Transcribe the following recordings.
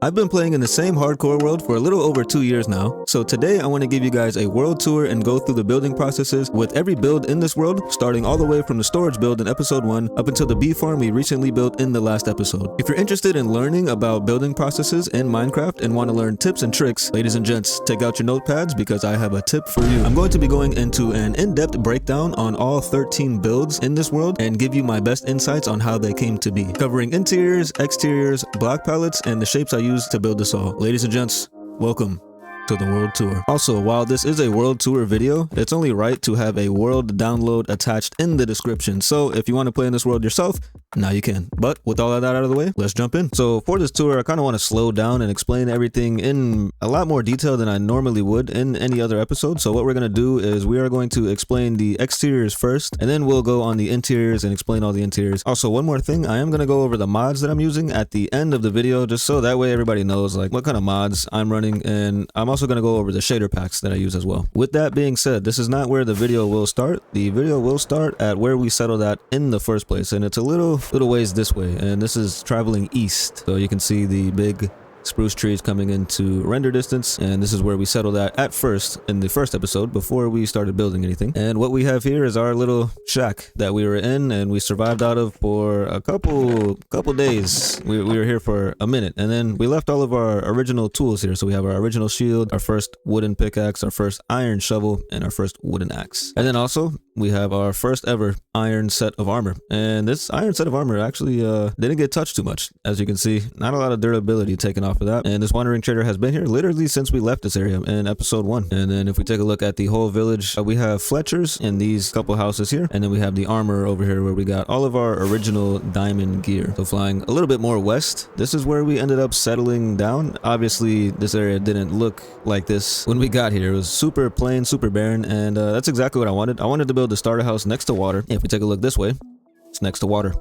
I've been playing in the same hardcore world for a little over 2 years now, so today I want to give you guys a world tour and go through the building processes with every build in this world, starting all the way from the storage build in episode 1 up until the bee farm we recently built in the last episode. If you're interested in learning about building processes in Minecraft and want to learn tips and tricks, ladies and gents, take out your notepads because I have a tip for you. I'm going to be going into an in-depth breakdown on all 13 builds in this world and give you my best insights on how they came to be, covering interiors, exteriors, block palettes, and the shapes I use to build this all. Ladies and gents, welcome to the world tour. Also, while this is a world tour video, it's only right to have a world download attached in the description. So if you want to play in this world yourself, now you can. But with all of that out of the way, let's jump in. So for this tour, I kind of want to slow down and explain everything in a lot more detail than I normally would in any other episode. So what we're going to do is we are going to explain the exteriors first, and then we'll go on the interiors and explain all the interiors. Also, one more thing, I am going to go over the mods that I'm using at the end of the video, just so that way everybody knows like what kind of mods I'm running, and I'm also going to go over the shader packs that I use as well. With that being said, this is not where the video will start. The video will start at where we settled at in the first place, and it's a little ways this way, and this is traveling east, so you can see the big spruce trees coming into render distance, and this is where we settled at first in the first episode before we started building anything. And what we have here is our little shack that we were in and we survived out of for a couple days. We were here for a minute, and then we left all of our original tools here. So we have our original shield, our first wooden pickaxe, our first iron shovel, and our first wooden axe. And then also we have our first ever iron set of armor, and this iron set of armor actually didn't get touched too much. As you can see, not a lot of durability taken off of that, and this wandering trader has been here literally since we left this area in episode 1. And then if we take a look at the whole village, we have Fletchers in these couple houses here, and then we have the armor over here where we got all of our original diamond gear. So flying a little bit more west, this is where we ended up settling down. Obviously this area didn't look like this when we got here. It was super plain, super barren, and that's exactly what I wanted. I wanted to build the starter house next to water. If we take a look this way, it's next to water.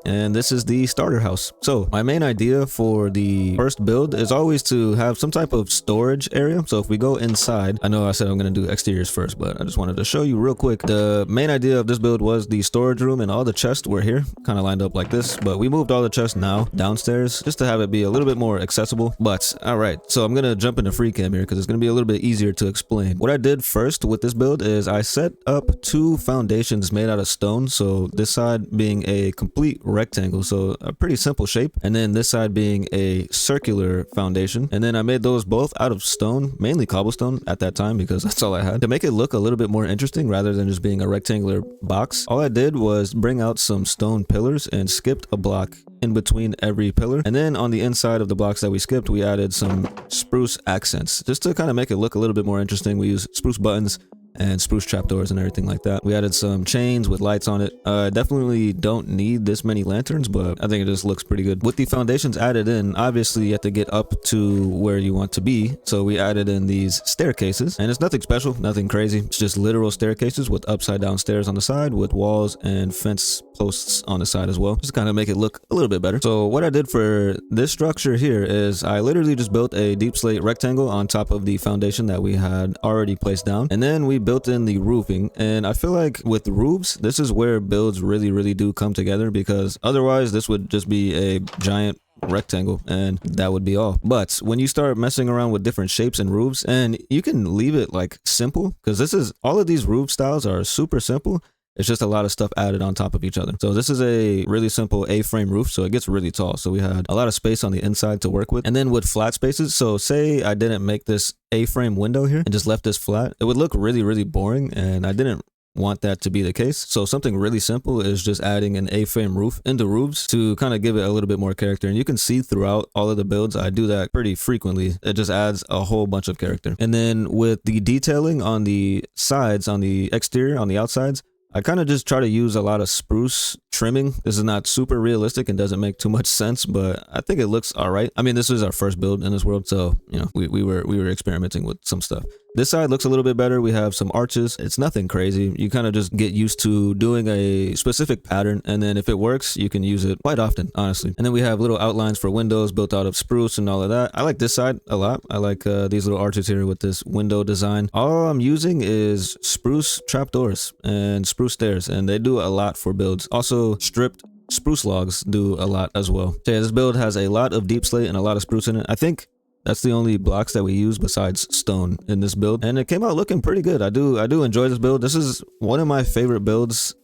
And this is the starter house. So my main idea for the first build is always to have some type of storage area. So if we go inside, I know I said I'm going to do exteriors first, but I just wanted to show you real quick. The main idea of this build was the storage room, and all the chests were here, kind of lined up like this, but we moved all the chests now downstairs just to have it be a little bit more accessible. But all right, so I'm going to jump into free cam here because it's going to be a little bit easier to explain. What I did first with this build is I set up 2 foundations made out of stone. So this side being a complete rectangle, so a pretty simple shape, and then this side being a circular foundation, and then I made those both out of stone, mainly cobblestone at that time because that's all I had, to make it look a little bit more interesting rather than just being a rectangular box. All I did was bring out some stone pillars and skipped a block in between every pillar, and then on the inside of the blocks that we skipped, we added some spruce accents just to kind of make it look a little bit more interesting. We used spruce buttons and spruce trapdoors and everything like that. We added some chains with lights on it. Definitely don't need this many lanterns, but I think it just looks pretty good. With the foundations added in, obviously you have to get up to where you want to be, so we added in these staircases, and it's nothing special, nothing crazy. It's just literal staircases with upside down stairs on the side with walls and fence posts on the side as well, just kind of make it look a little bit better. So what I did for this structure here is I literally just built a deep slate rectangle on top of the foundation that we had already placed down, and then we built in the roofing. And I feel like with roofs, this is where builds really do come together, because otherwise this would just be a giant rectangle and that would be all. But when you start messing around with different shapes and roofs, and you can leave it like simple, because this is all of these roof styles are super simple. It's just a lot of stuff added on top of each other. So this is a really simple A-frame roof, so it gets really tall. So we had a lot of space on the inside to work with. And then with flat spaces, so say I didn't make this A-frame window here and just left this flat, it would look really boring, and I didn't want that to be the case. So something really simple is just adding an A-frame roof into roofs to kind of give it a little bit more character. And you can see throughout all of the builds, I do that pretty frequently. It just adds a whole bunch of character. And then with the detailing on the sides, on the exterior, on the outsides, I kind of just try to use a lot of spruce trimming. This is not super realistic and doesn't make too much sense, but I think it looks all right. I mean, this is our first build in this world, so you know, we were experimenting with some stuff. This side looks a little bit better. We have some arches. It's nothing crazy. You kind of just get used to doing a specific pattern, and then if it works, you can use it quite often, honestly. And then we have little outlines for windows built out of spruce and all of that. I like this side a lot. I like these little arches here with this window design. All I'm using is spruce trapdoors and spruce stairs, and they do a lot for builds. Also stripped spruce logs do a lot as well. So yeah, this build has a lot of deep slate and a lot of spruce in it. I think that's the only blocks that we use besides stone in this build, and it came out looking pretty good. I do enjoy this build. This is one of my favorite builds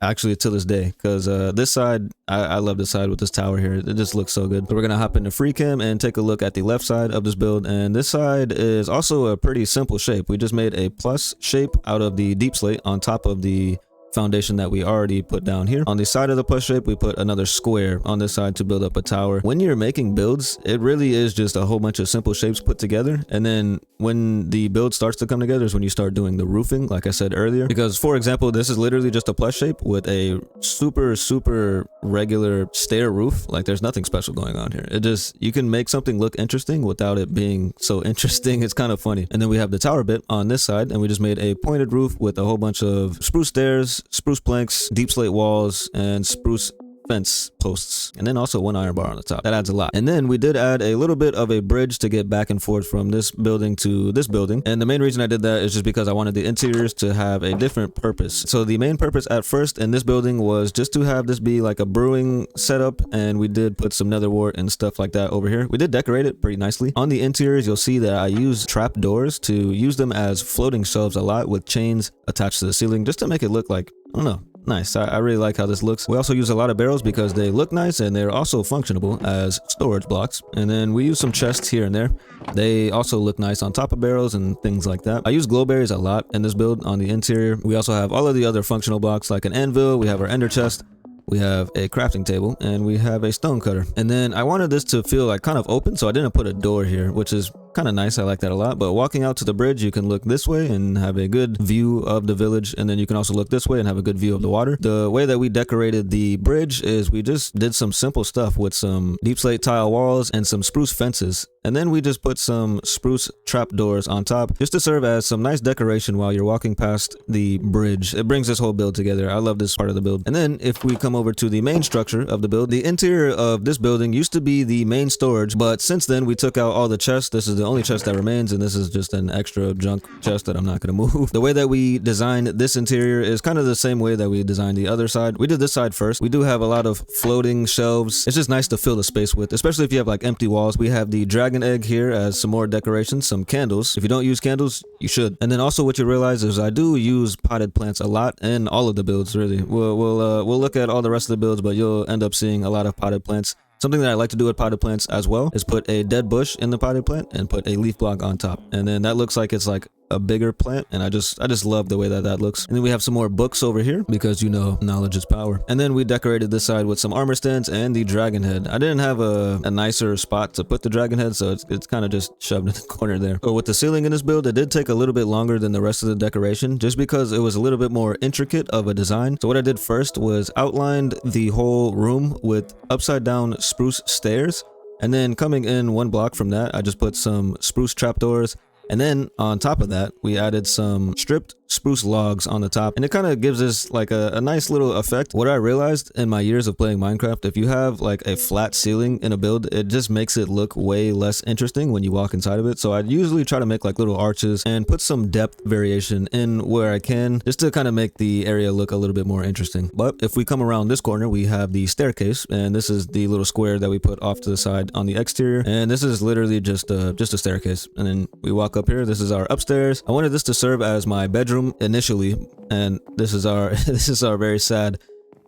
actually to this day, because this side, I love this side with this tower here. It just looks so good. So we're gonna hop into free cam and take a look at the left side of this build, and this side is also a pretty simple shape. We just made a plus shape out of the deep slate on top of the foundation that we already put down here. On the side of the plus shape, we put another square on this side to build up a tower. When you're making builds, it really is just a whole bunch of simple shapes put together, and then when the build starts to come together is when you start doing the roofing, like I said earlier. Because for example, this is literally just a plus shape with a super regular stair roof. Like there's nothing special going on here. It just, you can make something look interesting without it being so interesting. It's kind of funny. And then we have the tower bit on this side, and we just made a pointed roof with a whole bunch of spruce stairs, spruce planks, deep slate walls, and spruce fence posts, and then also one iron bar on the top. That adds a lot. And then we did add a little bit of a bridge to get back and forth from this building to this building, and the main reason I did that is just because I wanted the interiors to have a different purpose. So the main purpose at first in this building was just to have this be like a brewing setup, and we did put some nether wart and stuff like that over here. We did decorate it pretty nicely. On the interiors, you'll see that I use trap doors to use them as floating shelves a lot with chains attached to the ceiling, just to make it look like, I don't know, nice. I really like how this looks. We also use a lot of barrels because they look nice and they're also functional as storage blocks. And then we use some chests here and there. They also look nice on top of barrels and things like that. I use glowberries a lot in this build on the interior. We also have all of the other functional blocks like an anvil. We have our ender chest. We have a crafting table, and we have a stone cutter. And then I wanted this to feel like kind of open, so I didn't put a door here, which is kind of nice. I like that a lot. But walking out to the bridge, you can look this way and have a good view of the village, and then you can also look this way and have a good view of the water. The way that we decorated the bridge is we just did some simple stuff with some deep slate tile walls and some spruce fences, and then we just put some spruce trap doors on top just to serve as some nice decoration while you're walking past the bridge. It brings this whole build together. I love this part of the build. And then if we come over to the main structure of the build, the interior of this building used to be the main storage, but since then we took out all the chests. This is the only chest that remains, and this is just an extra junk chest that I'm not going to move. The way that we designed this interior is kind of the same way that we designed the other side. We did this side first. We do have a lot of floating shelves. It's just nice to fill the space with, especially if you have like empty walls. We have the dragon egg here as some more decorations, some candles. If you don't use candles, you should. And then also what you realize is I do use potted plants a lot in all of the builds, really. We'll look at all the rest of the builds, but you'll end up seeing a lot of potted plants. Something that I like to do with potted plants as well is put a dead bush in the potted plant and put a leaf block on top. And then that looks like it's like a bigger plant, and I just love the way that that looks. And then we have some more books over here because, you know, knowledge is power. And then we decorated this side with some armor stands and the dragon head. I didn't have a nicer spot to put the dragon head, so it's kind of just shoved in the corner there. But with the ceiling in this build, it did take a little bit longer than the rest of the decoration just because it was a little bit more intricate of a design. So what I did first was outlined the whole room with upside down spruce stairs, and then coming in one block from that, I just put some spruce trapdoors. And then on top of that, we added some stripped spruce logs on the top, and it kind of gives us like a nice little effect. What I realized in my years of playing Minecraft, if you have like a flat ceiling in a build, it just makes it look way less interesting when you walk inside of it. So I usually try to make like little arches and put some depth variation in where I can, just to kind of make the area look a little bit more interesting. But if we come around this corner, we have the staircase, and this is the little square that we put off to the side on the exterior, and this is literally just a staircase. And then we walk up here. This is our upstairs. I wanted this to serve as my bedroom initially, and this is our this is our very sad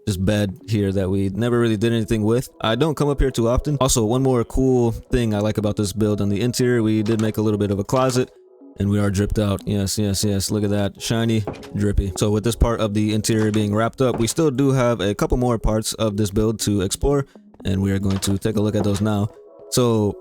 just bed here that we never really did anything with. I don't come up here too often. Also, one more cool thing I like about this build, on the interior we did make a little bit of a closet, and we are dripped out. Yes, look at that, shiny, drippy. So with this part of the interior being wrapped up, we still do have a couple more parts of this build to explore, and we are going to take a look at those now. So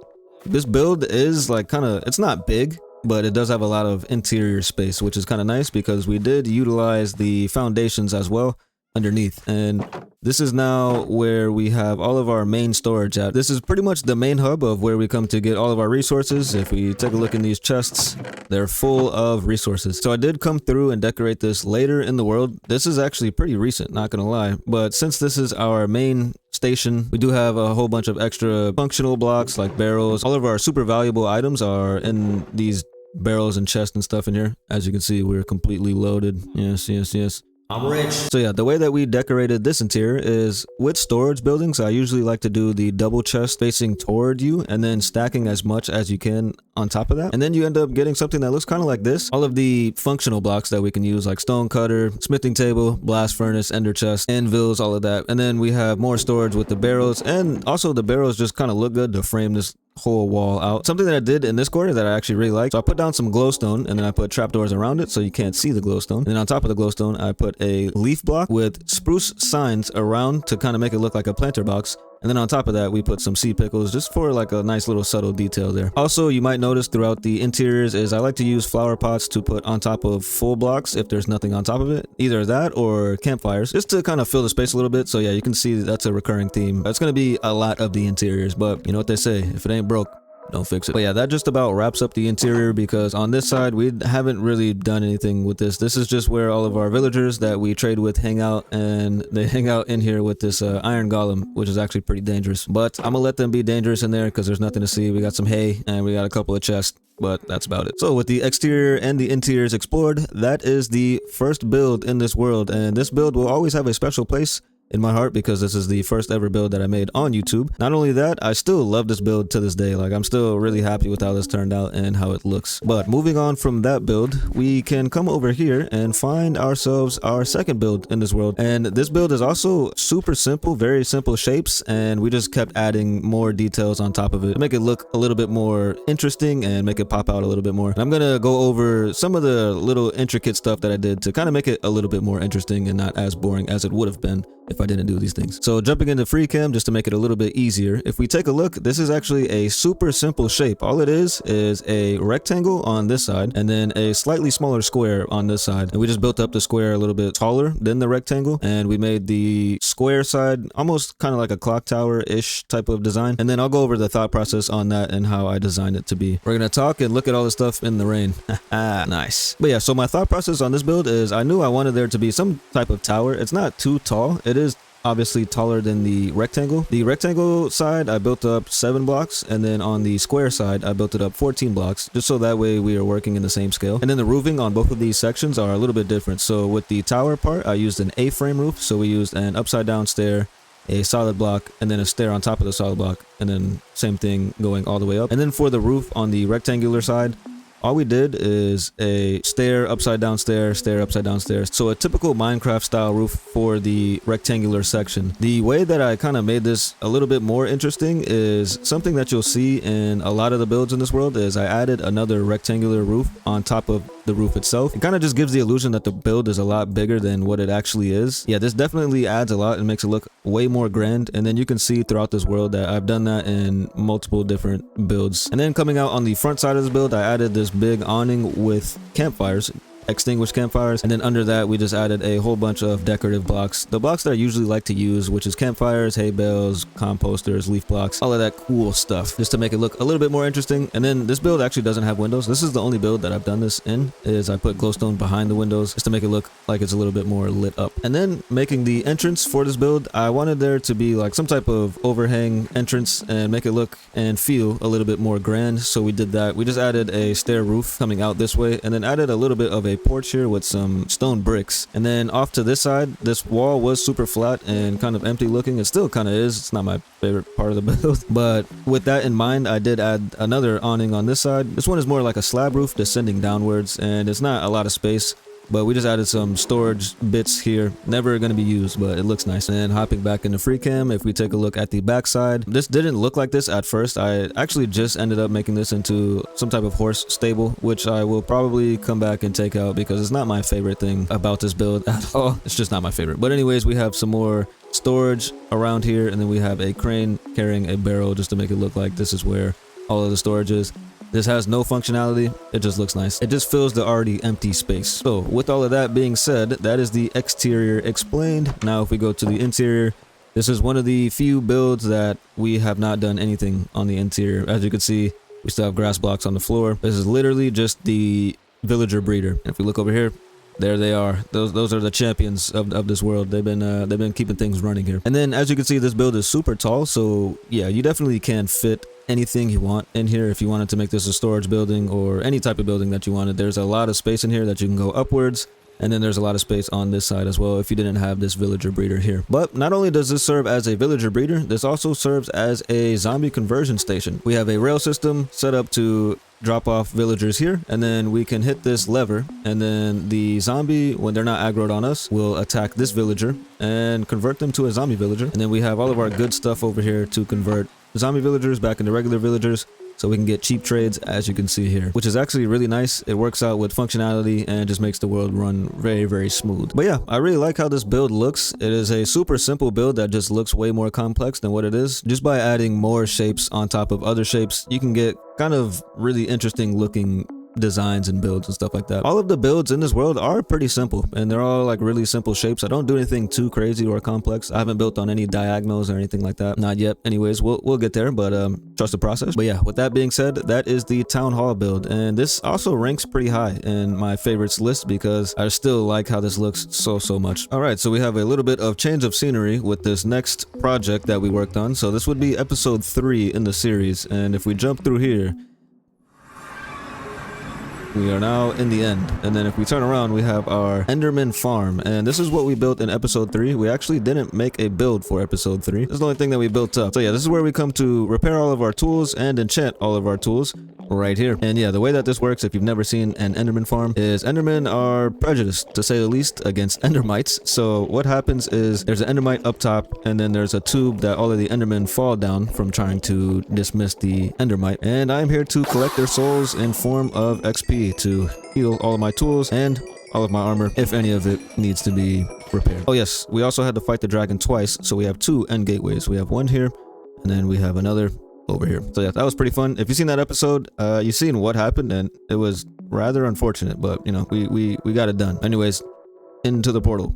this build is like it's not big, but it does have a lot of interior space, which is kind of nice because we did utilize the foundations as well underneath. And this is now where we have all of our main storage at. This is pretty much the main hub of where we come to get all of our resources. If we take a look in these chests, they're full of resources. So I did come through and decorate this later in the world. This is actually pretty recent, not gonna lie. But since this is our main station, we do have a whole bunch of extra functional blocks like barrels. All of our super valuable items are in these barrels and chests and stuff in here. As you can see, we're completely loaded. Yes. I'm rich. So yeah, the way that we decorated this interior is with storage buildings. I usually like to do the double chest facing toward you and then stacking as much as you can on top of that. And then you end up getting something that looks kind of like this. All of the functional blocks that we can use, like stone cutter, smithing table, blast furnace, ender chest, anvils, all of that. And then we have more storage with the barrels, and also the barrels just kind of look good to frame this whole wall out. Something that I did in this corner that I actually really like. So I put down some glowstone and then I put trapdoors around it so you can't see the glowstone. And then on top of the glowstone, I put a leaf block with spruce signs around to kind of make it look like a planter box. And then on top of that, we put some sea pickles just for like a nice little subtle detail there. Also, you might notice throughout the interiors is I like to use flower pots to put on top of full blocks if there's nothing on top of it. Either that or campfires, just to kind of fill the space a little bit. So yeah, you can see that's a recurring theme. That's going to be a lot of the interiors, but you know what they say, if it ain't broke, don't fix it. But yeah, that just about wraps up the interior, because on this side we haven't really done anything with this. This is just where all of our villagers that we trade with hang out, and they hang out in here with this iron golem, which is actually pretty dangerous. But I'm gonna let them be dangerous in there because there's nothing to see. We got some hay and we got a couple of chests, but that's about it. So with the exterior and the interiors explored, that is the first build in this world, and this build will always have a special place in my heart because this is the first ever build that I made on YouTube. Not only that, I still love this build to this day. Like, I'm still really happy with how this turned out and how it looks. But moving on from that build, we can come over here and find ourselves our second build in this world. And this build is also super simple, very simple shapes, and we just kept adding more details on top of it to make it look a little bit more interesting and make it pop out a little bit more. And I'm gonna go over some of the little intricate stuff that I did to kind of make it a little bit more interesting and not as boring as it would have been if I didn't do these things. So jumping into free cam just to make it a little bit easier, if we take a look, this is actually a super simple shape. All it is a rectangle on this side and then a slightly smaller square on this side. And we just built up the square a little bit taller than the rectangle, and we made the square side almost kind of like a clock tower-ish type of design. And then I'll go over the thought process on that and how I designed it to be. We're gonna talk and look at all the stuff in the rain. Nice. But yeah, so my thought process on this build is I knew I wanted there to be some type of tower. It's not too tall. It is obviously taller than the rectangle. The rectangle side I built up 7 blocks, and then on the square side I built it up 14 blocks, just so that way we are working in the same scale. And then the roofing on both of these sections are a little bit different. So with the tower part, I used an A-frame roof, so we used an upside down stair, a solid block, and then a stair on top of the solid block, and then same thing going all the way up. And then for the roof on the rectangular side, all we did is a stair, upside down stair, stair, upside down stair. So a typical Minecraft style roof for the rectangular section. The way that I kind of made this a little bit more interesting is something that you'll see in a lot of the builds in this world is I added another rectangular roof on top of the roof itself. It kind of just gives the illusion that the build is a lot bigger than what it actually is. Yeah, this definitely adds a lot and makes it look way more grand. And then you can see throughout this world that I've done that in multiple different builds. And then coming out on the front side of this build, I added this big awning with campfires, extinguished campfires, and then under that we just added a whole bunch of decorative blocks, the blocks that I usually like to use, which is campfires, hay bales, composters, leaf blocks, all of that cool stuff, just to make it look a little bit more interesting. And then this build actually doesn't have windows. This is the only build that I've done this in, is I put glowstone behind the windows just to make it look like it's a little bit more lit up. And then making the entrance for this build, I wanted there to be like some type of overhang entrance and make it look and feel a little bit more grand. So we did that. We just added a stair roof coming out this way, and then added a little bit of a porch here with some stone bricks. And then off to this side, this wall was super flat and kind of empty looking. It still kind of is. It's not my favorite part of the build, but with that in mind, I did add another awning on this side. This one is more like a slab roof descending downwards, and it's not a lot of space, but we just added some storage bits here. Never going to be used, but it looks nice. And hopping back into free cam, if we take a look at the back side, this didn't look like this at first. I actually just ended up making this into some type of horse stable, which I will probably come back and take out because it's not my favorite thing about this build at all. It's just not my favorite. But anyways, we have some more storage around here, and then we have a crane carrying a barrel just to make it look like this is where all of the storage is. This has no functionality, it just looks nice. It just fills the already empty space. So with all of that being said, that is the exterior explained. Now if we go to the interior, this is one of the few builds that we have not done anything on the interior. As you can see, we still have grass blocks on the floor. This is literally just the villager breeder. If we look over here, there they are. Those are the champions of this world. They've been keeping things running here. And then as you can see, this build is super tall, so yeah, you definitely can fit anything you want in here. If you wanted to make this a storage building or any type of building that you wanted, there's a lot of space in here that you can go upwards And then there's a lot of space on this side as well if you didn't have this villager breeder here. But not only does this serve as a villager breeder, this also serves as a zombie conversion station. We have a rail system set up to drop off villagers here, and then we can hit this lever, and then the zombie, when they're not aggroed on us, will attack this villager and convert them to a zombie villager. And then we have all of our good stuff over here to convert zombie villagers back into regular villagers, so we can get cheap trades, as you can see here, which is actually really nice. It works out with functionality and just makes the world run very, very smooth. But yeah, I really like how this build looks. It is a super simple build that just looks way more complex than what it is. Just by adding more shapes on top of other shapes, you can get kind of really interesting looking designs and builds and stuff like that. All of the builds in this world are pretty simple, and they're all like really simple shapes. I don't do anything too crazy or complex. I haven't built on any diagonals or anything like that, not yet. Anyways, we'll get there, but trust the process. But yeah, with that being said, that is the town hall build, and this also ranks pretty high in my favorites list because I still like how this looks so much. All right, so we have a little bit of change of scenery with this next project that we worked on. So this would be episode 3 in the series, and if we jump through here, we are now in the end. And then if we turn around, we have our Enderman farm, and this is what we built in episode 3. We actually didn't make a build for episode 3. This is the only thing that we built up. So yeah, this is where we come to repair all of our tools and enchant all of our tools right here. And yeah, the way that this works, if you've never seen an Enderman farm, is Endermen are prejudiced, to say the least, against Endermites. So what happens is there's an Endermite up top, and then there's a tube that all of the Endermen fall down from trying to dismiss the Endermite. And I'm here to collect their souls in form of XP to heal all of my tools and all of my armor if any of it needs to be repaired. Oh yes, we also had to fight the dragon twice, so we have 2 end gateways. We have one here, and then we have another over here. So yeah, that was pretty fun. If you've seen that episode, you've seen what happened, and it was rather unfortunate, but you know, we got it done. Anyways, into the portal.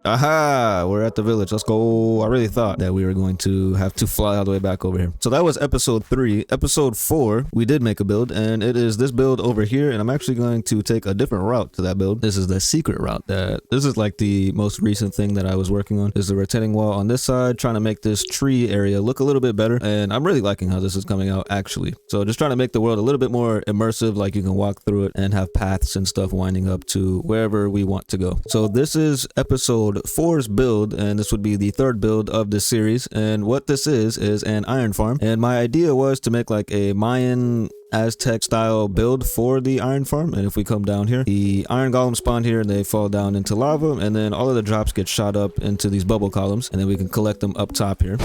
Aha, we're at the village. Let's go. I really thought that we were going to have to fly all the way back over here. So that was episode 3. Episode 4, we did make a build, and it is this build over here, and I'm actually going to take a different route to that build. This is the secret route. This is like the most recent thing that I was working on. There's the retaining wall on this side, trying to make this tree area look a little bit better, and I'm really liking how this is coming out actually. So just trying to make the world a little bit more immersive, like you can walk through it and have paths and stuff winding up to wherever we want to go. So this is episode 4's build, and this would be the 3rd build of this series. And what this is an iron farm, and my idea was to make like a Mayan Aztec-style build for the iron farm. And if we come down here, the iron golems spawn here and they fall down into lava, and then all of the drops get shot up into these bubble columns, and then we can collect them up top here.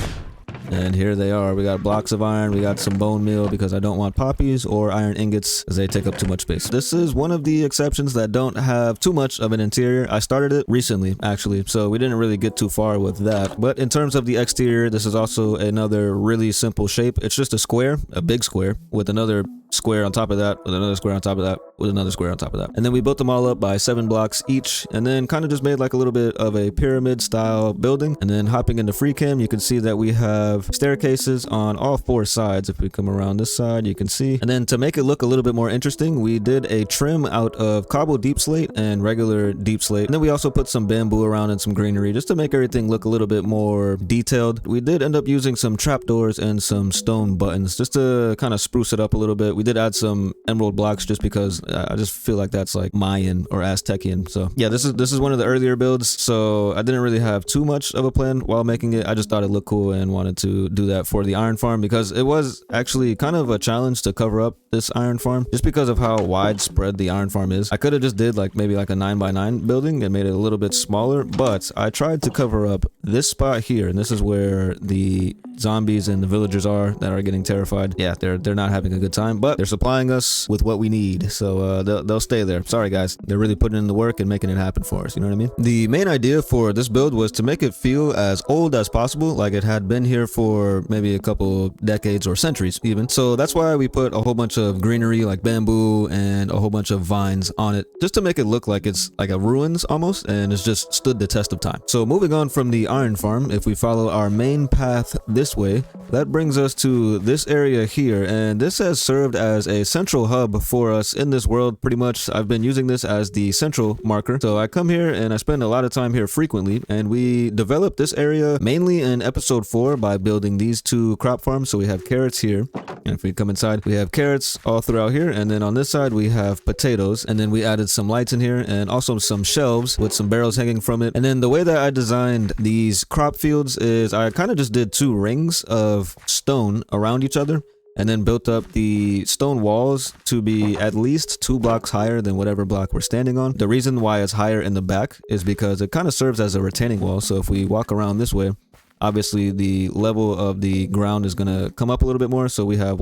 And here they are. We got blocks of iron, we got some bone meal because I don't want poppies or iron ingots as they take up too much space. This is one of the exceptions that don't have too much of an interior. I started it recently actually, so we didn't really get too far with that. But in terms of the exterior, this is also another really simple shape. It's just a square, a big square with another square on top of that, with another square on top of that, with another square on top of that. And then we built them all up by 7 blocks each, and then kind of just made like a little bit of a pyramid style building. And then hopping into free cam, you can see that we have staircases on all 4 sides. If we come around this side, you can see. And then to make it look a little bit more interesting, we did a trim out of cobble deep slate and regular deep slate. And then we also put some bamboo around and some greenery just to make everything look a little bit more detailed. We did end up using some trapdoors and some stone buttons just to kind of spruce it up a little bit. We did add some emerald blocks just because I just feel like that's like Mayan or Aztecian. So yeah, this is one of the earlier builds, so I didn't really have too much of a plan while making it. I just thought it looked cool and wanted to do that for the iron farm because it was actually kind of a challenge to cover up this iron farm just because of how widespread the iron farm is. I could have just did like maybe like a 9x9 building and made it a little bit smaller, but I tried to cover up this spot here, and this is where the zombies and the villagers are that are getting terrified. Yeah, they're not having a good time, but they're supplying us with what we need, so they'll stay there. Sorry guys, they're really putting in the work and making it happen for us, you know what I mean? The main idea for this build was to make it feel as old as possible, like it had been here for maybe a couple decades or centuries even. So that's why we put a whole bunch of greenery like bamboo and a whole bunch of vines on it, just to make it look like it's like a ruins almost, and it's just stood the test of time. So moving on from the iron farm, if we follow our main path this way, that brings us to this area here, and this has served as a central hub for us in this world. Pretty much I've been using this as the central marker. So I come here and I spend a lot of time here frequently, and we developed this area mainly in episode 4 by building these 2 crop farms. So we have carrots here, and if we come inside, we have carrots all throughout here, and then on this side we have potatoes, and then we added some lights in here and also some shelves with some barrels hanging from it. And then the way that I designed these crop fields is I kind of just did 2 rings of stone around each other, and then built up the stone walls to be at least 2 blocks higher than whatever block we're standing on. The reason why it's higher in the back is because it kind of serves as a retaining wall. So if we walk around this way, obviously the level of the ground is going to come up a little bit more. So we have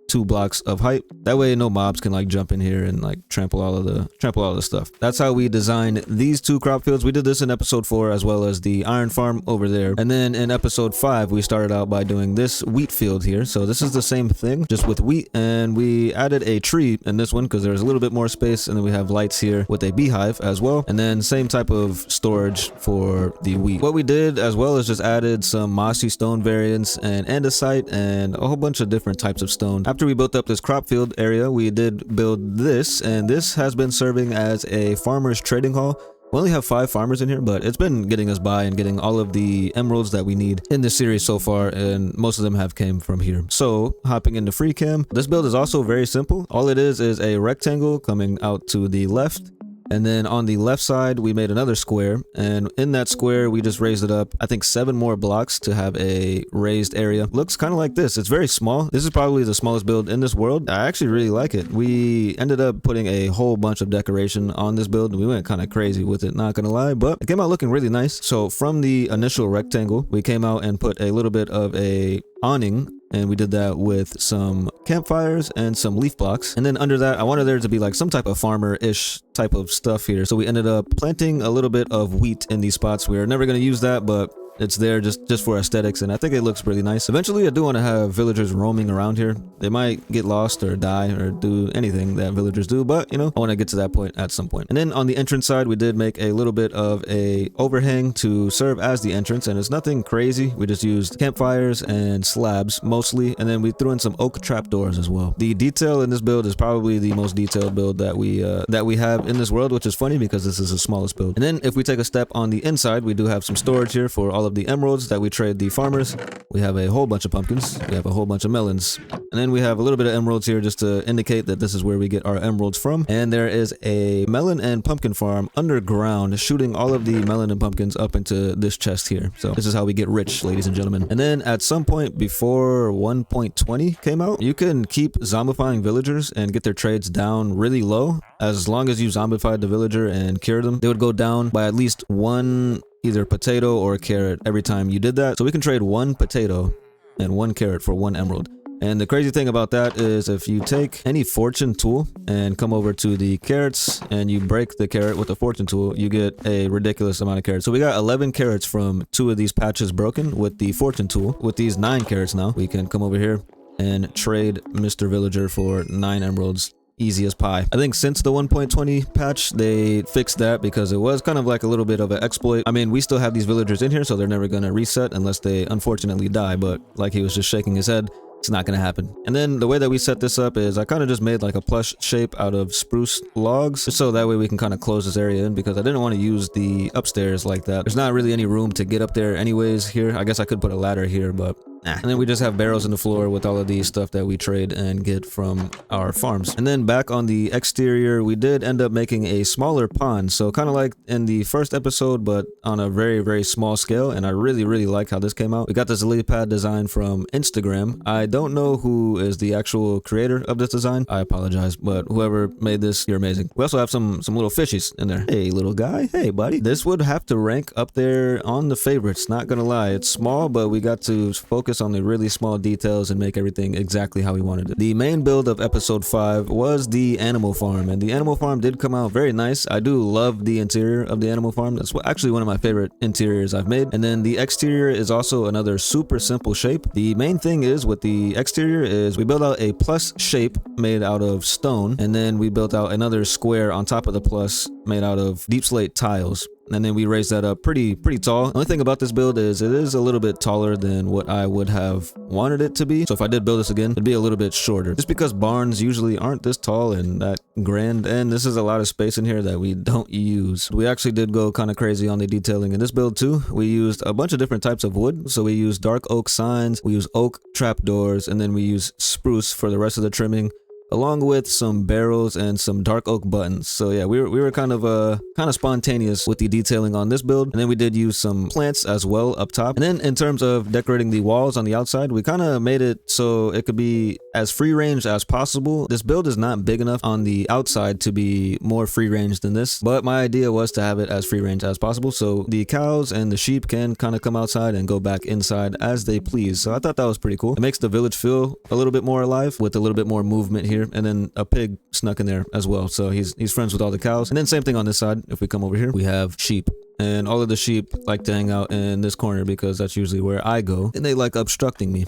2 blocks of height. That way no mobs can like jump in here and like trample all of the stuff. That's how we designed these 2 crop fields. We did this in episode 4 as well as the iron farm over there. And then in episode 5 we started out by doing this wheat field here. So this is the same thing just with wheat, and we added a tree in this one because there's a little bit more space, and then we have lights here with a beehive as well, and then same type of storage for the wheat. What we did as well is just added some mossy stone variants and andesite and a whole bunch of different types of stone. After we built up this crop field area, we did build this, and this has been serving as a farmer's trading hall. We only have 5 farmers in here, but it's been getting us by and getting all of the emeralds that we need in this series so far, and most of them have came from here. So hopping into free cam, this build is also very simple. All it is a rectangle coming out to the left, and then on the left side we made another square, and in that square we just raised it up I think 7 more blocks to have a raised area. Looks kind of like this. It's very small. This is probably the smallest build in this world. I actually really like it. We ended up putting a whole bunch of decoration on this build. We went kind of crazy with it, not gonna lie, but it came out looking really nice. So from the initial rectangle we came out and put a little bit of a awning, and we did that with some campfires and some leaf blocks. And then under that, I wanted there to be like some type of farmer-ish type of stuff here. So we ended up planting a little bit of wheat in these spots. We were never going to use that, but it's there just for aesthetics, and I think it looks really nice. Eventually I do want to have villagers roaming around here. They might get lost or die or do anything that villagers do, but you know, I want to get to that point at some point. And then on the entrance side we did make a little bit of a overhang to serve as the entrance, and it's nothing crazy. We just used campfires and slabs mostly, and then we threw in some oak trapdoors as well. The detail in this build is probably the most detailed build that we have in this world, which is funny because this is the smallest build. And then if we take a step on the inside, we do have some storage here for all of the emeralds that we trade the farmers. We have a whole bunch of pumpkins, we have a whole bunch of melons, and then we have a little bit of emeralds here just to indicate that this is where we get our emeralds from. And there is a melon and pumpkin farm underground shooting all of the melon and pumpkins up into this chest here. So this is how we get rich, ladies and gentlemen. And then at some point before 1.20 came out, you can keep zombifying villagers and get their trades down really low. As long as you zombified the villager and cured them, they would go down by at least 1 either potato or a carrot every time you did that. So we can trade 1 potato and 1 carrot for 1 emerald. And the crazy thing about that is if you take any fortune tool and come over to the carrots and you break the carrot with the fortune tool, you get a ridiculous amount of carrots. So we got 11 carrots from 2 of these patches broken with the fortune tool. With these 9 carrots now, we can come over here and trade Mr. Villager for 9 emeralds. Easy as pie. I think since the 1.20 patch they fixed that because it was kind of like a little bit of an exploit. I mean, we still have these villagers in here, so they're never gonna reset unless they unfortunately die, but like he was just shaking his head, it's not gonna happen. And then the way that we set this up is I kind of just made like a plush shape out of spruce logs, just so that way we can kind of close this area in, because I didn't want to use the upstairs like that. There's not really any room to get up there anyways here. I guess I could put a ladder here, but nah. And then we just have barrels in the floor with all of the stuff that we trade and get from our farms. And then back on the exterior, we did end up making a smaller pond. So kind of like in the first episode, but on a very, very small scale. And I really, really like how this came out. We got this lily pad design from Instagram. I don't know who is the actual creator of this design. I apologize, but whoever made this, you're amazing. We also have some little fishies in there. Hey, little guy. Hey, buddy. This would have to rank up there on the favorites. Not gonna lie. It's small, but we got to focus on the really small details and make everything exactly how we wanted it. The main build of episode 5 was the animal farm, and the animal farm did come out very nice. I do love the interior of the animal farm. That's actually one of my favorite interiors I've made. And then the exterior is also another super simple shape. The main thing is with the exterior is we built out a plus shape made out of stone, and then we built out another square on top of the plus made out of deep slate tiles. and then we raised that up pretty tall. The only thing about this build is it is a little bit taller than what I would have wanted it to be. So if I did build this again, it'd be a little bit shorter, just because barns usually aren't this tall and that grand, and this is a lot of space in here that we don't use. We actually did go kind of crazy on the detailing in this build too. We used a bunch of different types of wood. So we use dark oak signs, we use oak trapdoors, and then we use spruce for the rest of the trimming, along with some barrels and some dark oak buttons. So yeah, we were kind of spontaneous with the detailing on this build. And then we did use some plants as well up top. And then in terms of decorating the walls on the outside, we kind of made it so it could be as free range as possible. This build is not big enough on the outside to be more free range than this, but my idea was to have it as free range as possible, so the cows and the sheep can kind of come outside and go back inside as they please. So I thought that was pretty cool. It makes the village feel a little bit more alive with a little bit more movement here. And then a pig snuck in there as well, so he's friends with all the cows. And then same thing on this side. If we come over here, we have sheep, and all of the sheep like to hang out in this corner because that's usually where I go, and they like obstructing me.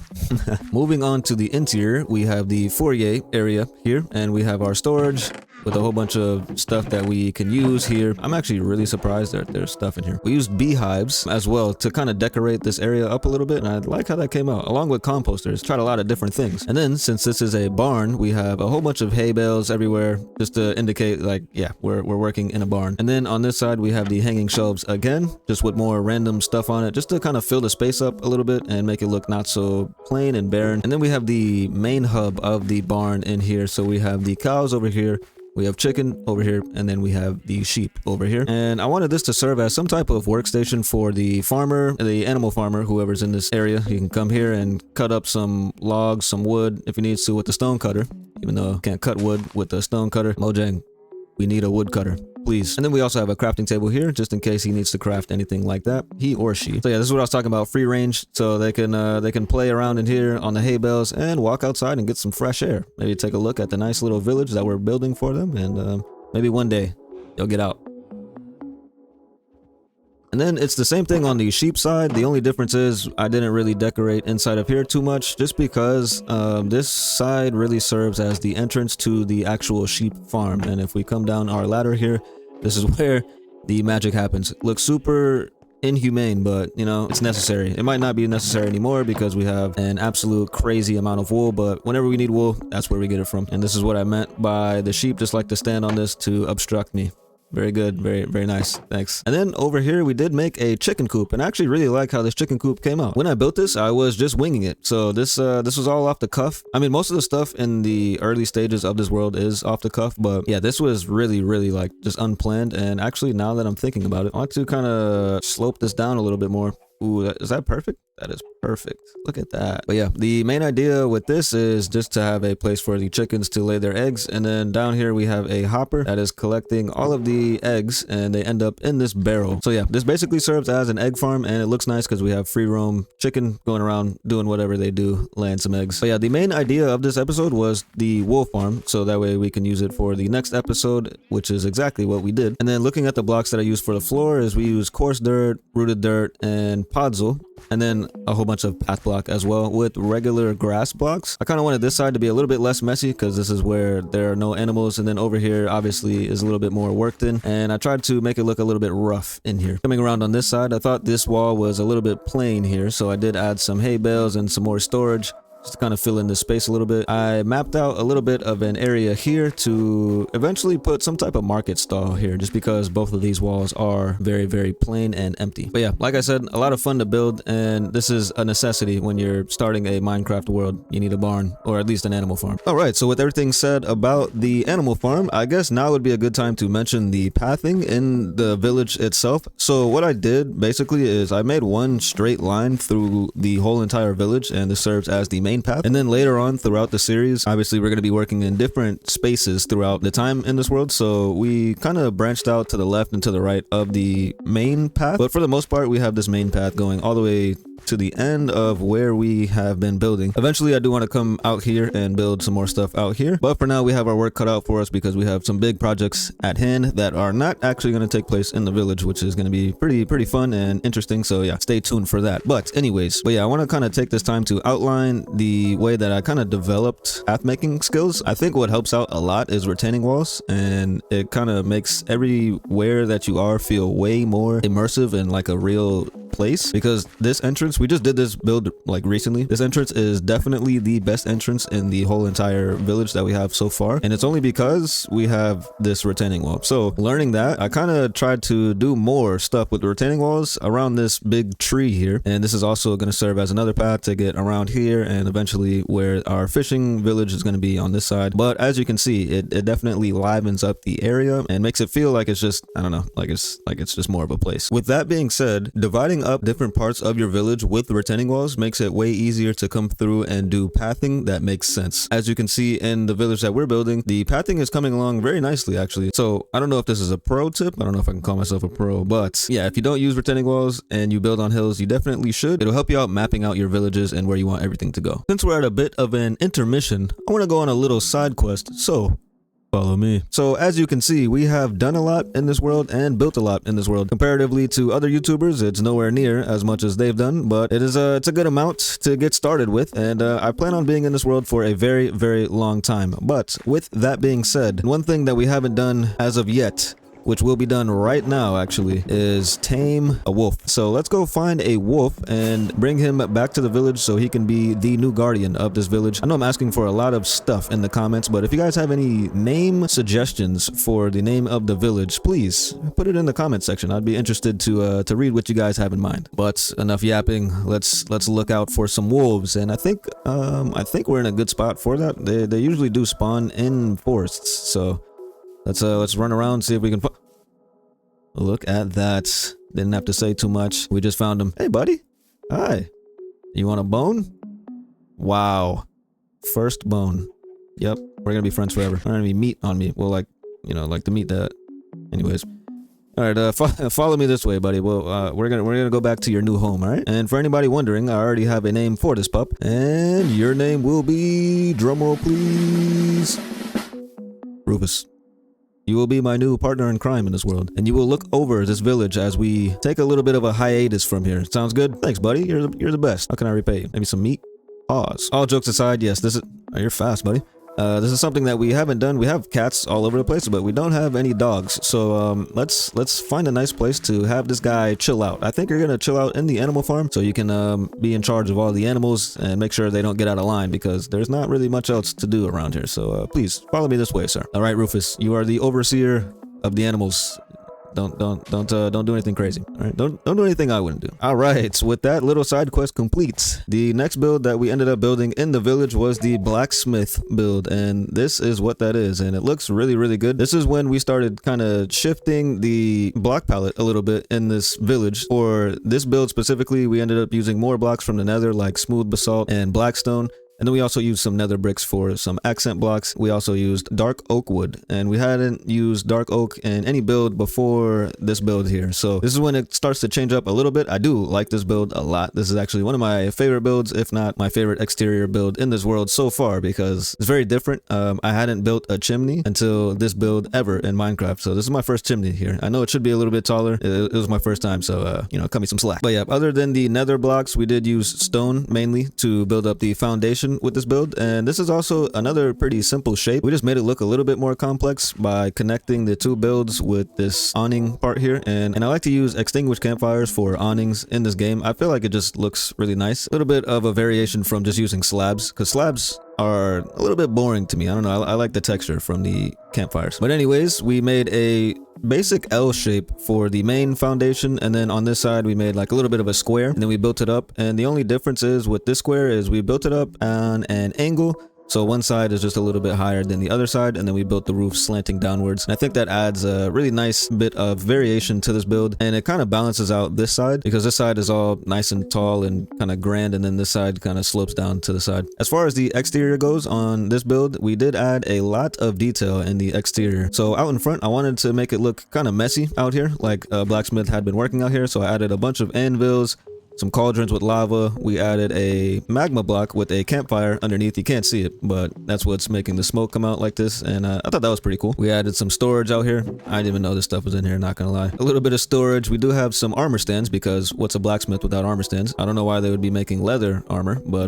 Moving on to the interior, we have the foyer area here, and we have our storage with a whole bunch of stuff that we can use here. I'm actually really surprised that there's stuff in here. We used beehives as well to kind of decorate this area up a little bit, and I like how that came out, along with composters. Tried a lot of different things. And then since this is a barn, we have a whole bunch of hay bales everywhere just to indicate like, yeah, we're working in a barn. And then on this side, we have the hanging shelves again, just with more random stuff on it, just to kind of fill the space up a little bit and make it look not so plain and barren. And then we have the main hub of the barn in here. So we have the cows over here, we have chicken over here, and then we have the sheep over here. And I wanted this to serve as some type of workstation for the farmer, the animal farmer, whoever's in this area. He can come here and cut up some logs, some wood, if he needs to, with the stone cutter. Even though I can't cut wood with the stone cutter. Mojang, we need a wood cutter, please. And then we also have a crafting table here, just in case he needs to craft anything like that, he or she. So yeah, this is what I was talking about, free range, so they can play around in here on the hay bales and walk outside and get some fresh air. Maybe take a look at the nice little village that we're building for them, and maybe one day they'll get out. And then it's the same thing on the sheep side. The only difference is I didn't really decorate inside of here too much, just because this side really serves as the entrance to the actual sheep farm. And if we come down our ladder here, this is where the magic happens. It looks super inhumane, but you know, it's necessary. It might not be necessary anymore because we have an absolute crazy amount of wool, but whenever we need wool, that's where we get it from. And this is what I meant by the sheep just like to stand on this to obstruct me. Very good, very nice, thanks. And then over here we did make a chicken coop, and I actually really like how this chicken coop came out. When I built this, I was just winging it, so this was all off the cuff. I mean, most of the stuff in the early stages of this world is off the cuff, but yeah, this was really like just unplanned. And actually, now that I'm thinking about it, I want to kind of slope this down a little bit more. Ooh, is that perfect? That is perfect. Look at that. But yeah, the main idea with this is just to have a place for the chickens to lay their eggs. And then down here we have a hopper that is collecting all of the eggs, and they end up in this barrel. So yeah, this basically serves as an egg farm, and it looks nice because we have free roam chicken going around doing whatever they do, laying some eggs. But yeah, the main idea of this episode was the wool farm, so that way we can use it for the next episode, which is exactly what we did. And then looking at the blocks that I used for the floor is we use coarse dirt, rooted dirt, and podzol, and then a whole bunch of path block as well with regular grass blocks. I kind of wanted this side to be a little bit less messy because this is where there are no animals, and then over here obviously is a little bit more worked in, and I tried to make it look a little bit rough in here. Coming around on this side, I thought this wall was a little bit plain here, so I did add some hay bales and some more storage just to kind of fill in the space a little bit. I mapped out a little bit of an area here to eventually put some type of market stall here, just because both of these walls are very plain and empty. But yeah, like I said, a lot of fun to build, and this is a necessity when you're starting a Minecraft world. You need a barn, or at least an animal farm. All right, so with everything said about the animal farm, I guess now would be a good time to mention the pathing in the village itself. So what I did basically is I made one straight line through the whole entire village, and this serves as the main path. And then later on throughout the series, obviously we're going to be working in different spaces throughout the time in this world, so we kind of branched out to the left and to the right of the main path, but for the most part we have this main path going all the way to the end of where we have been building. Eventually, I do want to come out here and build some more stuff out here. But for now, we have our work cut out for us because we have some big projects at hand that are not actually going to take place in the village, which is going to be pretty fun and interesting. So yeah, stay tuned for that. But anyways, yeah, I want to kind of take this time to outline the way that I kind of developed path making skills. I think what helps out a lot is retaining walls, and it kind of makes everywhere that you are feel way more immersive and like a real place, because this entrance, we just did this build like recently. This entrance is definitely the best entrance in the whole entire village that we have so far, and it's only because we have this retaining wall. So learning that, I kind of tried to do more stuff with the retaining walls around this big tree here, and this is also going to serve as another path to get around here and eventually where our fishing village is going to be on this side. But as you can see, it definitely livens up the area and makes it feel like it's just, I don't know, like it's just more of a place. With that being said, dividing up different parts of your village with retaining walls makes it way easier to come through and do pathing that makes sense. As you can see in the village that we're building, the pathing is coming along very nicely actually. So I don't know if this is a pro tip, I don't know if I can call myself a pro, but yeah, if you don't use retaining walls and you build on hills, you definitely should. It'll help you out mapping out your villages and where you want everything to go. Since we're at a bit of an intermission, I want to go on a little side quest, so follow me. So as you can see, we have done a lot in this world and built a lot in this world. Comparatively to other YouTubers, it's nowhere near as much as they've done, but it's a good amount to get started with, and I plan on being in this world for a very long time. But with that being said, one thing that we haven't done as of yet, which will be done right now actually, is tame a wolf. So let's go find a wolf and bring him back to the village so he can be the new guardian of this village. I know I'm asking for a lot of stuff in the comments, but if you guys have any name suggestions for the name of the village, please put it in the comment section. I'd be interested to read what you guys have in mind. But enough yapping, let's look out for some wolves, and I think we're in a good spot for that. They usually do spawn in forests, so let's run around, see if we can look at that. Didn't have to say too much. We just found him. Hey, buddy. Hi. You want a bone? Wow. First bone. Yep. We're gonna be friends forever. We're gonna be meat on me. Well, like, you know, like the meat that. Anyways. All right. Follow me this way, buddy. Well, we're gonna go back to your new home. All right. And for anybody wondering, I already have a name for this pup, and your name will be, drumroll please, Rufus. You will be my new partner in crime in this world, and you will look over this village as we take a little bit of a hiatus from here. Sounds good? Thanks, buddy. You're the best. How can I repay you? Maybe some meat? Pause. All jokes aside, yes, this is... Oh, you're fast, buddy. This is something that we haven't done. We have cats all over the place, but we don't have any dogs. So let's find a nice place to have this guy chill out. I think you're gonna chill out in the animal farm, so you can be in charge of all the animals and make sure they don't get out of line, because there's not really much else to do around here. So please follow me this way, sir. All right, Rufus, you are the overseer of the animals. Don't do anything crazy. All right, don't do anything I wouldn't do. All right, with that little side quest complete, the next build that we ended up building in the village was the blacksmith build, and this is what that is, and it looks really good. This is when we started kind of shifting the block palette a little bit in this village. For this build specifically, we ended up using more blocks from the nether, like smooth basalt and blackstone. And then we also used some nether bricks for some accent blocks. We also used dark oak wood, and we hadn't used dark oak in any build before this build here. So this is when it starts to change up a little bit. I do like this build a lot. This is actually one of my favorite builds, if not my favorite exterior build in this world so far, because it's very different. I hadn't built a chimney until this build ever in Minecraft. So this is my first chimney here. I know it should be a little bit taller. It was my first time, so you know, cut me some slack. But yeah, other than the nether blocks, we did use stone mainly to build up the foundation with this build, and this is also another pretty simple shape. We just made it look a little bit more complex by connecting the two builds with this awning part here, and I like to use extinguished campfires for awnings in this game. I feel like it just looks really nice. A little bit of a variation from just using slabs, because slabs are a little bit boring to me. I don't know, I like the texture from the campfires. But anyways, we made a basic L shape for the main foundation, and then on this side we made like a little bit of a square, and then we built it up. And the only difference is with this square is we built it up on an angle, so one side is just a little bit higher than the other side, and then we built the roof slanting downwards. And I think that adds a really nice bit of variation to this build, and it kind of balances out this side, because this side is all nice and tall and kind of grand, and then this side kind of slopes down to the side. As far as the exterior goes on this build, we did add a lot of detail in the exterior. So out in front, I wanted to make it look kind of messy out here, like Blacksmith had been working out here, so I added a bunch of anvils, some cauldrons with lava. We added a magma block with a campfire underneath. You can't see it, but that's what's making the smoke come out like this, and I thought that was pretty cool. We added some storage out here. I didn't even know this stuff was in here, not gonna lie. A little bit of storage. We do have some armor stands, because what's a blacksmith without armor stands? I don't know why they would be making leather armor, but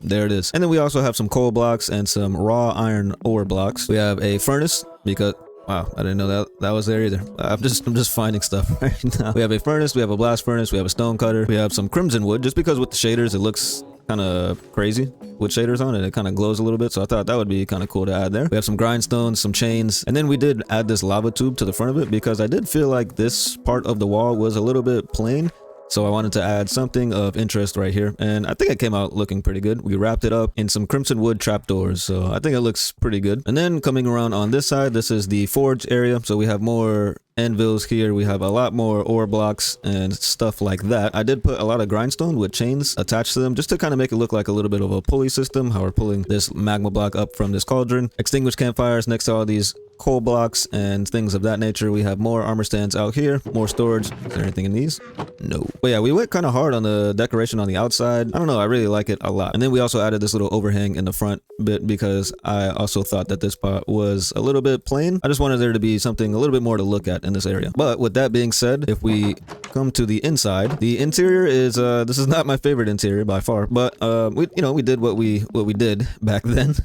there it is. And then we also have some coal blocks and some raw iron ore blocks. We have a furnace, because wow, I didn't know that was there either. I'm just finding stuff right now. We have a furnace, we have a blast furnace, we have a stone cutter, we have some crimson wood, just because with the shaders it looks kind of crazy with shaders on it. It kind of glows a little bit, so I thought that would be kind of cool to add there. We have some grindstones, some chains, and then we did add this lava tube to the front of it, because I did feel like this part of the wall was a little bit plain. So I wanted to add something of interest right here, and I think it came out looking pretty good. We wrapped it up in some crimson wood trapdoors, so I think it looks pretty good. And then coming around on this side, this is the forge area. So we have more anvils here. We have a lot more ore blocks and stuff like that. I did put a lot of grindstone with chains attached to them, just to kind of make it look like a little bit of a pulley system, how we're pulling this magma block up from this cauldron. Extinguished campfires next to all these coal blocks and things of that nature. We have more armor stands out here, more storage. Is there anything in these? No. But yeah, we went kind of hard on the decoration on the outside. I don't know, I really like it a lot. And then we also added this little overhang in the front bit, because I also thought that this part was a little bit plain. I just wanted there to be something a little bit more to look at in this area. But with that being said, if we come to the inside, the interior is this is not my favorite interior by far, but we did what we did back then.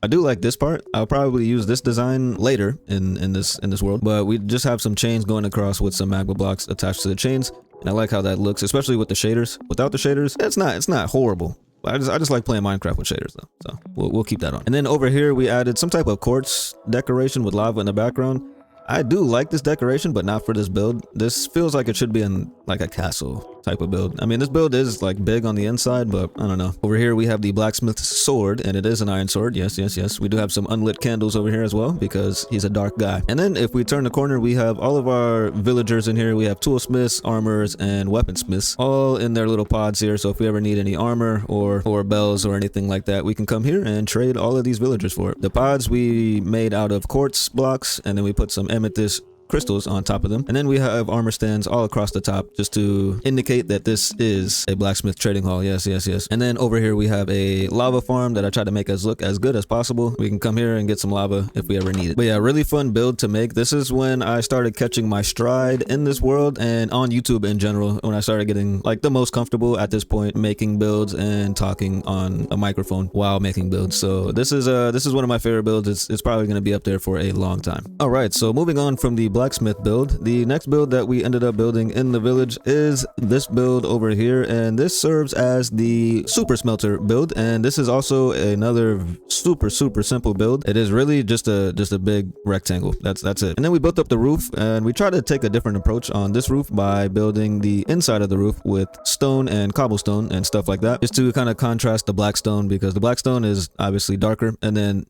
I do like this part. I'll probably use this design later in this world, but we just have some chains going across with some magma blocks attached to the chains, and I like how that looks, especially with the shaders. Without the shaders, it's not horrible. I just like playing Minecraft with shaders though, so we'll keep that on. And then over here we added some type of quartz decoration with lava in the background. I do like this decoration, but not for this build. This feels like it should be in like a castle type of build. I mean, this build is like big on the inside, but I don't know. Over here we have the blacksmith's sword, and it is an iron sword. Yes. We do have some unlit candles over here as well, because he's a dark guy. And then if we turn the corner, we have all of our villagers in here. We have toolsmiths, armors, and weaponsmiths, all in their little pods here. So if we ever need any armor or bells or anything like that, we can come here and trade all of these villagers for it. The pods we made out of quartz blocks, and then we put some amethyst crystals on top of them, and then we have armor stands all across the top, just to indicate that this is a blacksmith trading hall. Yes. And then over here we have a lava farm that I tried to make us look as good as possible. We can come here and get some lava if we ever need it. But yeah, really fun build to make. This is when I started catching my stride in this world and on YouTube in general, when I started getting like the most comfortable at this point making builds and talking on a microphone while making builds. So this is one of my favorite builds. It's probably going to be up there for a long time. All right, so moving on from the blacksmith build, the next build that we ended up building in the village is this build over here, and this serves as the super smelter build, and this is also another super simple build. It is really just a big rectangle. That's it. And then we built up the roof, and we tried to take a different approach on this roof by building the inside of the roof with stone and cobblestone and stuff like that, just to kind of contrast the black stone, because the black stone is obviously darker, and then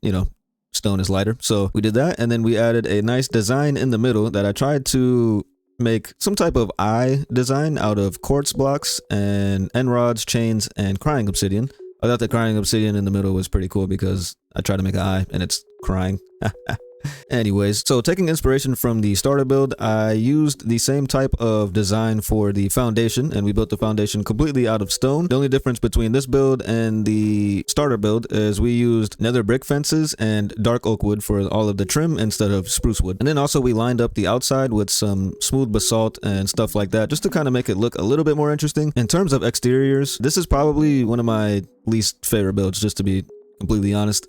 stone is lighter. So we did that, and then we added a nice design in the middle that I tried to make some type of eye design out of quartz blocks and end rods, chains, and crying obsidian. I thought the crying obsidian in the middle was pretty cool, because I tried to make an eye and it's crying. Anyways, so taking inspiration from the starter build, I used the same type of design for the foundation, and we built the foundation completely out of stone. The only difference between this build and the starter build is we used nether brick fences and dark oak wood for all of the trim instead of spruce wood. And then also we lined up the outside with some smooth basalt and stuff like that, just to kind of make it look a little bit more interesting. In terms of exteriors, this is probably one of my least favorite builds, just to be completely honest.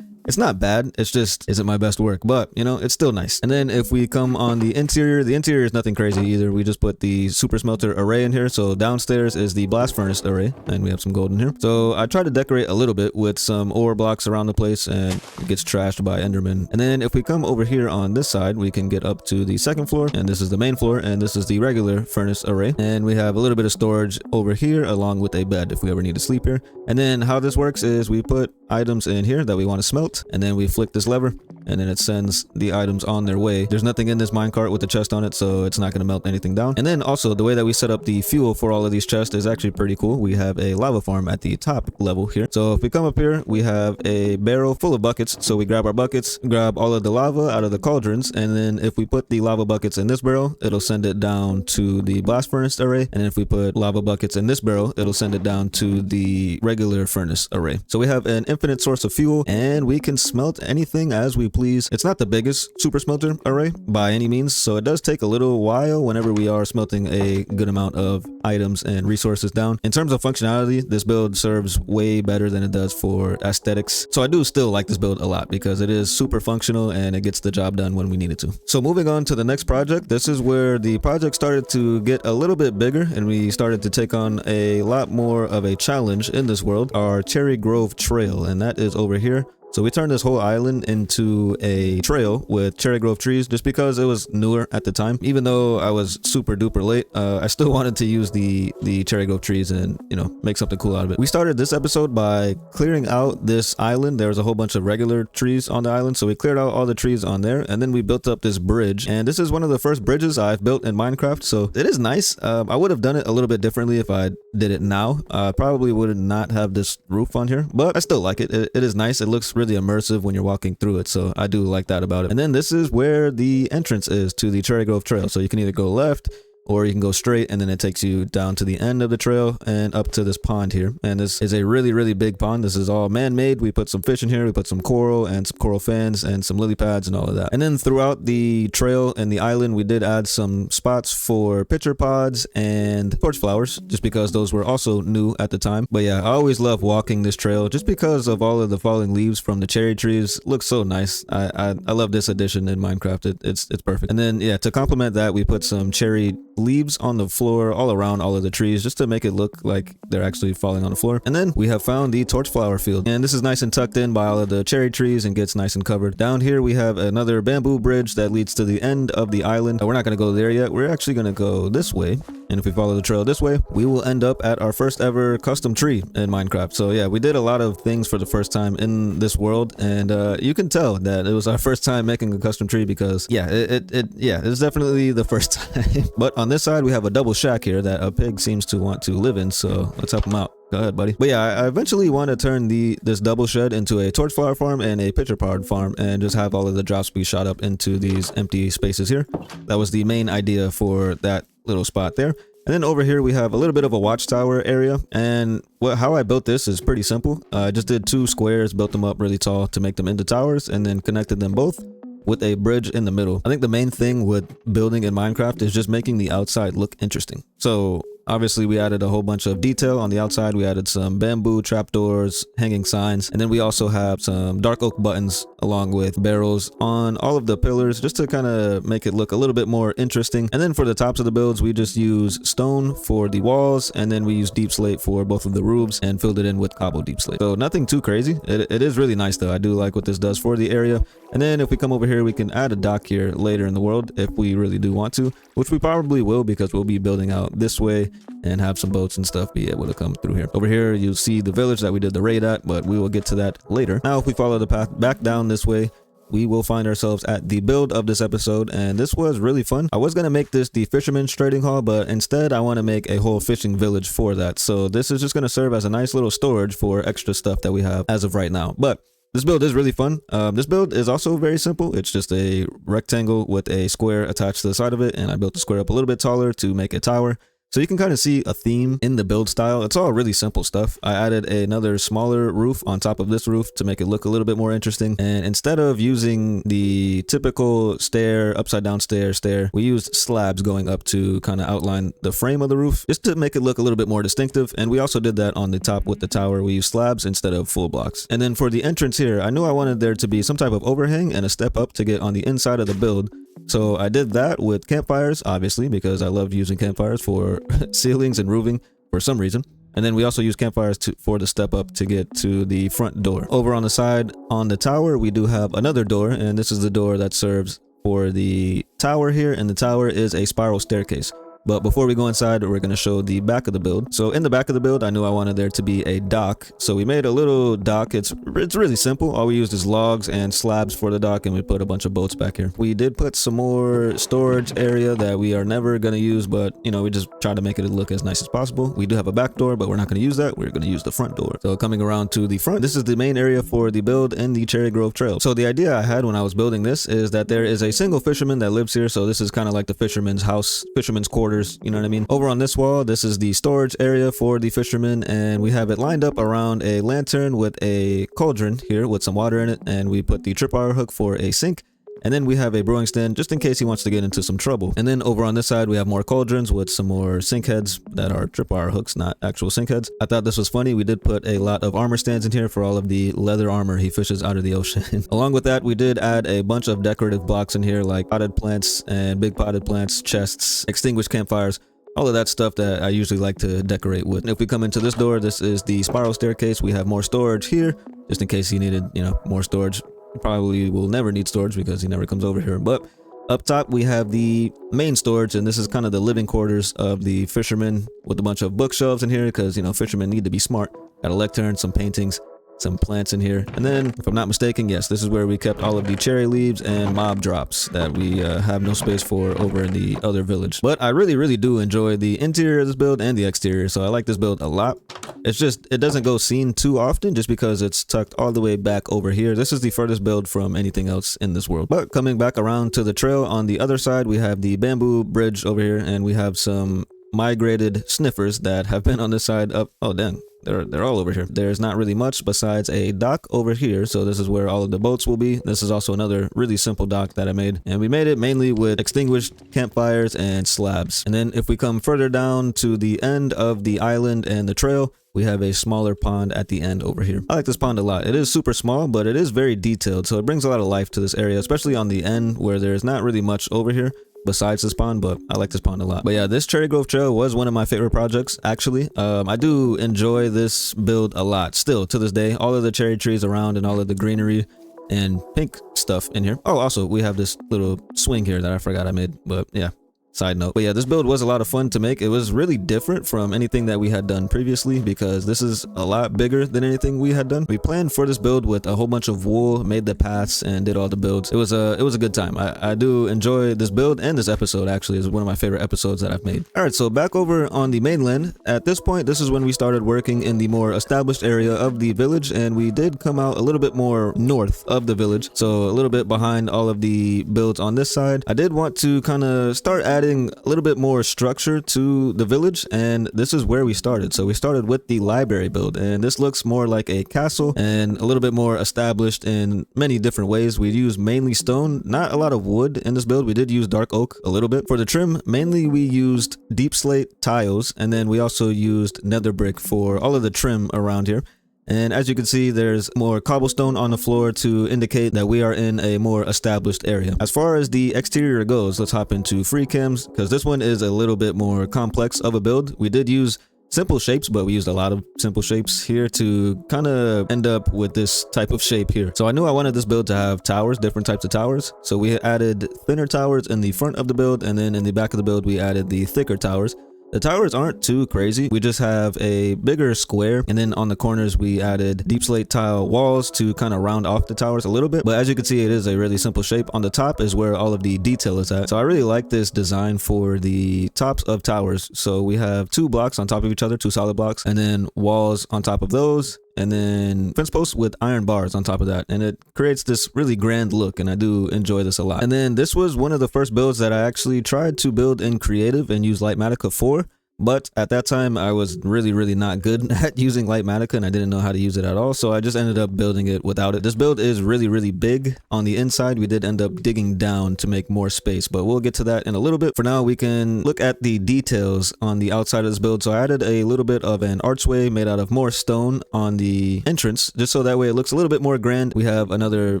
It's not bad, it's just isn't my best work, but it's still nice. And then if we come on the interior is nothing crazy either. We just put the super smelter array in here. So downstairs is the blast furnace array, and we have some gold in here. So I tried to decorate a little bit with some ore blocks around the place, and it gets trashed by Enderman. And then if we come over here on this side, we can get up to the second floor, and this is the main floor, and this is the regular furnace array. And we have a little bit of storage over here along with a bed if we ever need to sleep here. And then how this works is we put items in here that we want to smelt, and then we flick this lever and then it sends the items on their way. There's nothing in this minecart with the chest on it, so it's not going to melt anything down. And then also the way that we set up the fuel for all of these chests is actually pretty cool. We have a lava farm at the top level here. So if we come up here, we have a barrel full of buckets. So we grab our buckets, grab all of the lava out of the cauldrons, and then if we put the lava buckets in this barrel, it'll send it down to the blast furnace array. And if we put lava buckets in this barrel, it'll send it down to the regular furnace array. So we have an infinite source of fuel, and we can smelt anything as we please. It's not the biggest super smelter array by any means, so it does take a little while whenever we are smelting a good amount of items and resources down. In terms of functionality, this build serves way better than it does for aesthetics. So I do still like this build a lot because it is super functional and it gets the job done when we need it to. So moving on to the next project, this is where the project started to get a little bit bigger and we started to take on a lot more of a challenge in this world, our Cherry Grove Trail, and that is over here. So we turned this whole island into a trail with cherry grove trees just because it was newer at the time. Even though I was super duper late, I still wanted to use the cherry grove trees and, you know, make something cool out of it. We started this episode by clearing out this island. There was a whole bunch of regular trees on the island, so we cleared out all the trees on there, and then we built up this bridge. And this is one of the first bridges I've built in Minecraft, so it is nice. I would have done it a little bit differently if I did it now. I probably would not have this roof on here, but I still like it. It is nice. It looks really immersive when you're walking through it, so I do like that about it. And then this is where the entrance is to the Cherry Grove Trail, so you can either go left or you can go straight, and then it takes you down to the end of the trail and up to this pond here. And this is a really big pond. This is all man-made. We put some fish in here, we put some coral and some coral fans and some lily pads and all of that. And then throughout the trail and the island, we did add some spots for pitcher pods and torch flowers, just because those were also new at the time. But yeah, I always love walking this trail just because of all of the falling leaves from the cherry trees. It looks so nice. I love this addition in Minecraft. It's perfect. And then yeah, to complement that, we put some cherry leaves on the floor all around all of the trees just to make it look like they're actually falling on the floor. And then we have found the torch flower field, and this is nice and tucked in by all of the cherry trees and gets nice and covered. Down here we have another bamboo bridge that leads to the end of the island. We're not going to go there yet. We're actually going to go this way, and if we follow the trail this way, we will end up at our first ever custom tree in Minecraft. So yeah, we did a lot of things for the first time in this world, and you can tell that it was our first time making a custom tree because yeah, it's definitely the first time. But on this side we have a double shack here that a pig seems to want to live in, so let's help him out. Go ahead, buddy. But yeah, I eventually want to turn this double shed into a torch flower farm and a pitcher pod farm and just have all of the drops be shot up into these empty spaces here. That was the main idea for that little spot there. And then over here we have a little bit of a watchtower area, and how I built this is pretty simple. I just did 2 squares, built them up really tall to make them into towers, and then connected them both with a bridge in the middle. I think the main thing with building in Minecraft is just making the outside look interesting. So obviously we added a whole bunch of detail on the outside. We added some bamboo trapdoors, hanging signs, and then we also have some dark oak buttons along with barrels on all of the pillars just to kind of make it look a little bit more interesting. And then for the tops of the builds, we just use stone for the walls, and then we use deep slate for both of the roofs and filled it in with cobble deep slate. So nothing too crazy. It is really nice though. I do like what this does for the area. And then if we come over here, we can add a dock here later in the world if we really do want to, which we probably will because we'll be building out this way and have some boats and stuff be able to come through here. Over here, you'll see the village that we did the raid at, but we will get to that later. Now, if we follow the path back down this way, we will find ourselves at the build of this episode, and this was really fun. I was going to make this the fisherman's trading hall, but instead I want to make a whole fishing village for that. So this is just going to serve as a nice little storage for extra stuff that we have as of right now. But this build is really fun. This build is also very simple. It's just a rectangle with a square attached to the side of it, and I built the square up a little bit taller to make a tower. So you can kind of see a theme in the build style. It's all really simple stuff. I added another smaller roof on top of this roof to make it look a little bit more interesting. And instead of using the typical stair, upside down stair, we used slabs going up to kind of outline the frame of the roof just to make it look a little bit more distinctive. And we also did that on the top with the tower. We used slabs instead of full blocks. And then for the entrance here, I knew I wanted there to be some type of overhang and a step up to get on the inside of the build. So I did that with campfires, obviously, because I love using campfires for ceilings and roofing for some reason. And then we also use campfires for the step up to get to the front door. Over on the side on the tower, we do have another door, and this is the door that serves for the tower here, and the tower is a spiral staircase. But before we go inside, we're going to show the back of the build. So in the back of the build, I knew I wanted there to be a dock. So we made a little dock. It's really simple. All we used is logs and slabs for the dock, and we put a bunch of boats back here. We did put some more storage area that we are never going to use, but you know, we just try to make it look as nice as possible. We do have a back door, but we're not going to use that. We're going to use the front door. So coming around to the front, this is the main area for the build in the Cherry Grove Trail. So the idea I had when I was building this is that there is a single fisherman that lives here. So this is kind of like the fisherman's house, fisherman's quarters, you know what I mean? Over on this wall, this is the storage area for the fisherman, and we have it lined up around a lantern with a cauldron here with some water in it, and we put the tripwire hook for a sink. And then we have a brewing stand just in case he wants to get into some trouble. And then over on this side, we have more cauldrons with some more sink heads that are tripwire hooks, not actual sink heads. I thought this was funny. We did put a lot of armor stands in here for all of the leather armor he fishes out of the ocean. Along with that, we did add a bunch of decorative blocks in here like potted plants and big potted plants, chests, extinguished campfires. All of that stuff that I usually like to decorate with. And if we come into this door, this is the spiral staircase. We have more storage here just in case he needed, you know, more storage. Probably will never need storage because he never comes over here. But up top we have the main storage, and this is kind of the living quarters of the fishermen with a bunch of bookshelves in here because, you know, fishermen need to be smart. Got a lectern, some paintings, some plants in here. And then if I'm not mistaken, yes, this is where we kept all of the cherry leaves and mob drops that we have no space for over in the other village. But I really do enjoy the interior of this build and the exterior, so I like this build a lot. It's just, it doesn't go seen too often just because it's tucked all the way back over here. This is the furthest build from anything else in this world. But coming back around to the trail on the other side, we have the bamboo bridge over here, and we have some migrated sniffers that have been on this side up. Oh, dang. They're all over here. There's not really much besides a dock over here. So this is where all of the boats will be. This is also another really simple dock that I made. And we made it mainly with extinguished campfires and slabs. And then if we come further down to the end of the island and the trail, we have a smaller pond at the end over here. I like this pond a lot. It is super small, but it is very detailed. So it brings a lot of life to this area, especially on the end where there's not really much over here besides this pond, but I like this pond a lot. But yeah, this Cherry Grove Trail was one of my favorite projects, actually. I do enjoy this build a lot still to this day. All of the cherry trees around and all of the greenery and pink stuff in here. Oh, also we have this little swing here that I forgot I made, but yeah. Side note. But yeah, this build was a lot of fun to make. It was really different from anything that we had done previously because this is a lot bigger than anything we had done. We planned for this build with a whole bunch of wool, made the paths, and did all the builds. It was a good time. I do enjoy this build, and this episode actually is one of my favorite episodes that I've made. All right, so back over on the mainland. At this point, this is when we started working in the more established area of the village, and we did come out a little bit more north of the village, so a little bit behind all of the builds on this side. I did want to kind of start adding a little bit more structure to the village, and this is where we started. So we started with the library build, and this looks more like a castle and a little bit more established in many different ways. We used mainly stone, not a lot of wood in this build. We did use dark oak a little bit. For the trim, mainly we used deep slate tiles, and then we also used nether brick for all of the trim around here. And as you can see, there's more cobblestone on the floor to indicate that we are in a more established area. As far as the exterior goes, let's hop into free cams because this one is a little bit more complex of a build. We did use simple shapes, but we used a lot of simple shapes here to kind of end up with this type of shape here. So I knew I wanted this build to have towers, different types of towers. So we added thinner towers in the front of the build, and then in the back of the build, we added the thicker towers. The towers aren't too crazy. We just have a bigger square, and then on the corners we added deep slate tile walls to kind of round off the towers a little bit. But as you can see, it is a really simple shape. On the top is where all of the detail is at. So I really like this design for the tops of towers. So we have two blocks on top of each other, two solid blocks, and then walls on top of those, and then fence posts with iron bars on top of that, and it creates this really grand look, and I do enjoy this a lot. And then this was one of the first builds that I actually tried to build in creative and use Lightmatica for. But at that time, I was really not good at using Lightmatica, and I didn't know how to use it at all. So I just ended up building it without it. This build is really big on the inside. We did end up digging down to make more space, but we'll get to that in a little bit. For now, we can look at the details on the outside of this build. So I added a little bit of an archway made out of more stone on the entrance, just so that way it looks a little bit more grand. We have another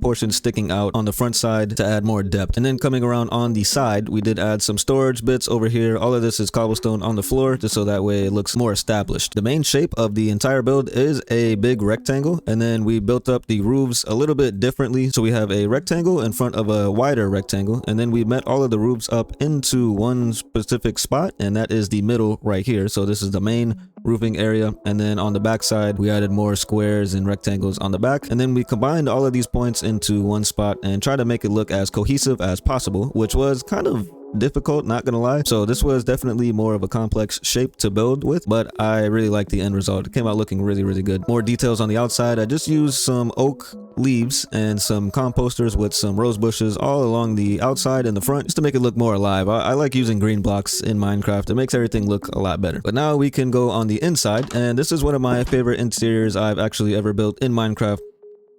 portion sticking out on the front side to add more depth. And then coming around on the side, we did add some storage bits over here. All of this is cobblestone on the floor. floor, just so that way it looks more established. The main shape of the entire build is a big rectangle, and then we built up the roofs a little bit differently. So we have a rectangle in front of a wider rectangle, and then we met all of the roofs up into one specific spot, and that is the middle right here. So this is the main roofing area, and then on the back side we added more squares and rectangles on the back, and then we combined all of these points into one spot and tried to make it look as cohesive as possible, which was kind of difficult, not gonna lie. So this was definitely more of a complex shape to build with, but I really like the end result. It came out looking really good. More details on the outside, I just used some oak leaves and some composters with some rose bushes all along the outside and the front, just to make it look more alive. I like using green blocks in Minecraft. It makes everything look a lot better. But now we can go on the inside, and this is one of my favorite interiors I've actually ever built in Minecraft,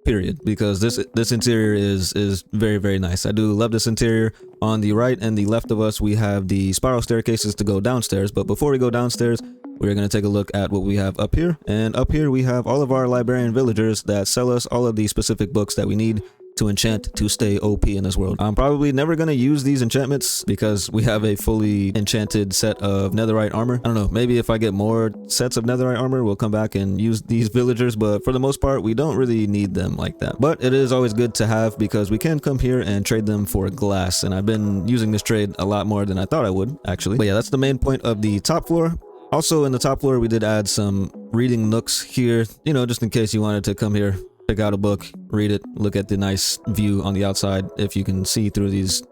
period, because this interior is very nice. I do love this interior. On the right and the left of us we have the spiral staircases to go downstairs, but before we go downstairs we're going to take a look at what we have up here. And up here we have all of our librarian villagers that sell us all of the specific books that we need to enchant to stay OP in this world. I'm probably never going to use these enchantments because we have a fully enchanted set of netherite armor. I don't know, maybe if I get more sets of netherite armor, we'll come back and use these villagers, but for the most part, we don't really need them like that. But it is always good to have because we can come here and trade them for glass, and I've been using this trade a lot more than I thought I would, actually. But yeah, that's the main point of the top floor. Also, in the top floor, we did add some reading nooks here, you know, just in case you wanted to come here, pick out a book, read it, look at the nice view on the outside if you can see through these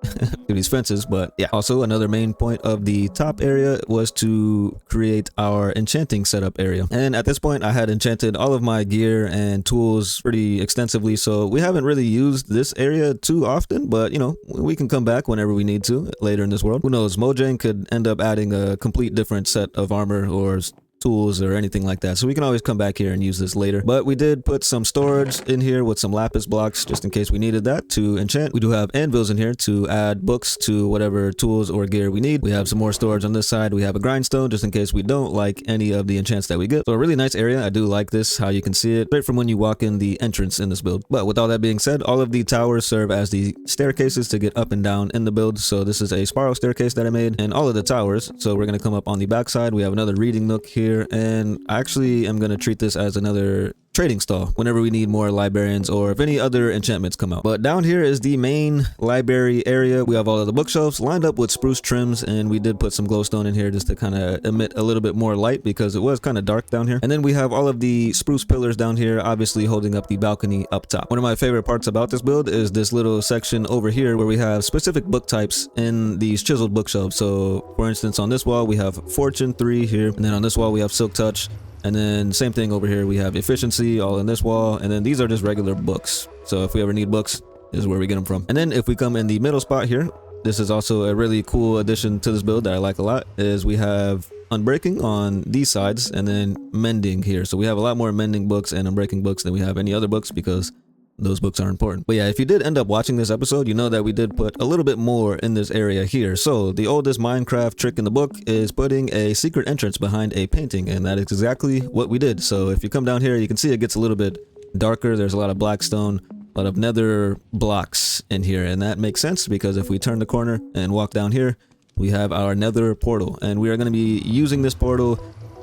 through these fences. But yeah, also another main point of the top area was to create our enchanting setup area. And at this point I had enchanted all of my gear and tools pretty extensively, so we haven't really used this area too often, but you know, we can come back whenever we need to later in this world. Who knows, Mojang could end up adding a complete different set of armor or tools or anything like that, so we can always come back here and use this later. But we did put some storage in here with some lapis blocks just in case we needed that to enchant. We do have anvils in here to add books to whatever tools or gear we need. We have some more storage on this side. We have a grindstone just in case we don't like any of the enchants that we get. So a really nice area. I do like this, how you can see it straight from when you walk in the entrance in this build. But with all that being said, all of the towers serve as the staircases to get up and down in the build. So this is a spiral staircase that I made, and all of the towers. So we're going to come up on the back side. We have another reading nook here, and I actually am going to treat this as another trading stall whenever we need more librarians or if any other enchantments come out. But down here is the main library area. We have all of the bookshelves lined up with spruce trims, and we did put some glowstone in here just to kind of emit a little bit more light because it was kind of dark down here. And then we have all of the spruce pillars down here, obviously holding up the balcony up top. One of my favorite parts about this build is this little section over here where we have specific book types in these chiseled bookshelves. So for instance, on this wall we have Fortune 3 here, and then on this wall we have Silk Touch. And then same thing over here, we have efficiency all in this wall, and then these are just regular books. So if we ever need books, this is where we get them from. And then if we come in the middle spot here, this is also a really cool addition to this build that I like a lot, is we have unbreaking on these sides and then mending here. So we have a lot more mending books and unbreaking books than we have any other books because those books are important. But yeah, if you did end up watching this episode, you know that we did put a little bit more in this area here. So the oldest Minecraft trick in the book is putting a secret entrance behind a painting, and that is exactly what we did. So if you come down here, you can see it gets a little bit darker. There's a lot of black stone, a lot of nether blocks in here, and that makes sense because if we turn the corner and walk down here, we have our nether portal, and we are going to be using this portal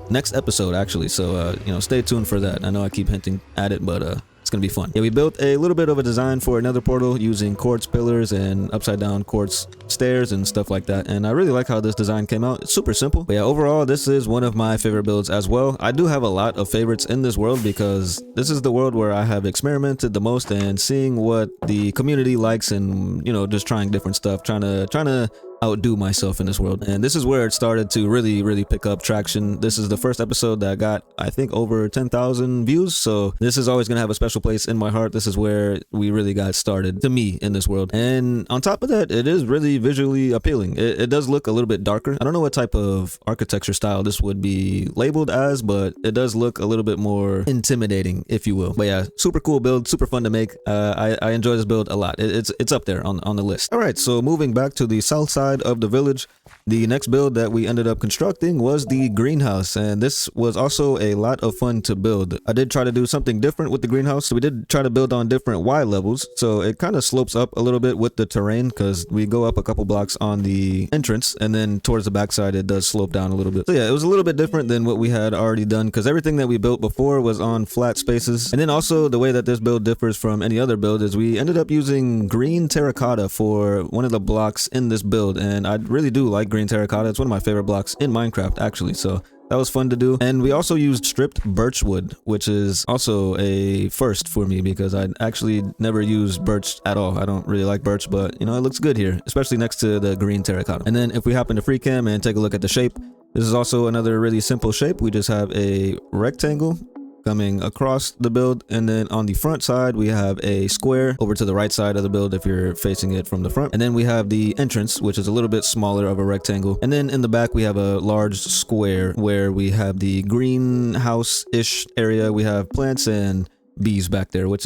next episode actually. So you know, stay tuned for that. I know I keep hinting at it, but it's gonna be fun. Yeah, we built a little bit of a design for another portal using quartz pillars and upside down quartz stairs and stuff like that, and I really like how this design came out. It's super simple, but yeah, overall this is one of my favorite builds as well. I do have a lot of favorites in this world because this is the world where I have experimented the most and seeing what the community likes, and you know, just trying different stuff, trying to outdo myself in this world. And this is where it started to really pick up traction. This is the first episode that got, I think, over 10,000 views, so this is always gonna have a special place in my heart. This is where we really got started, to me, in this world. And on top of that, it is really visually appealing. It does look a little bit darker. I don't know what type of architecture style this would be labeled as, but it does look a little bit more intimidating, if you will. But yeah, super cool build, super fun to make. I enjoy this build a lot. It's up there on the list. All right, so moving back to the south side of the village, The next build that we ended up constructing was the greenhouse, and this was also a lot of fun to build. I did try to do something different with the greenhouse, so we did try to build on different Y levels, so it kind of slopes up a little bit with the terrain because we go up a couple blocks on the entrance, and then towards the backside it does slope down a little bit. So yeah, it was a little bit different than what we had already done because everything that we built before was on flat spaces. And then also the way that this build differs from any other build is we ended up using green terracotta for one of the blocks in this build, and I really do like green terracotta. It's one of my favorite blocks in Minecraft actually, so that was fun to do. And we also used stripped birch wood, which is also a first for me because I actually never used birch at all. I don't really like birch, but you know, it looks good here, especially next to the green terracotta. And then if we happen to free cam and take a look at the shape, this is also another really simple shape. We just have a rectangle coming across the build, and then on the front side we have a square over to the right side of the build if you're facing it from the front, and then we have the entrance, which is a little bit smaller of a rectangle, and then in the back we have a large square where we have the greenhouse-ish area. We have plants and bees back there, which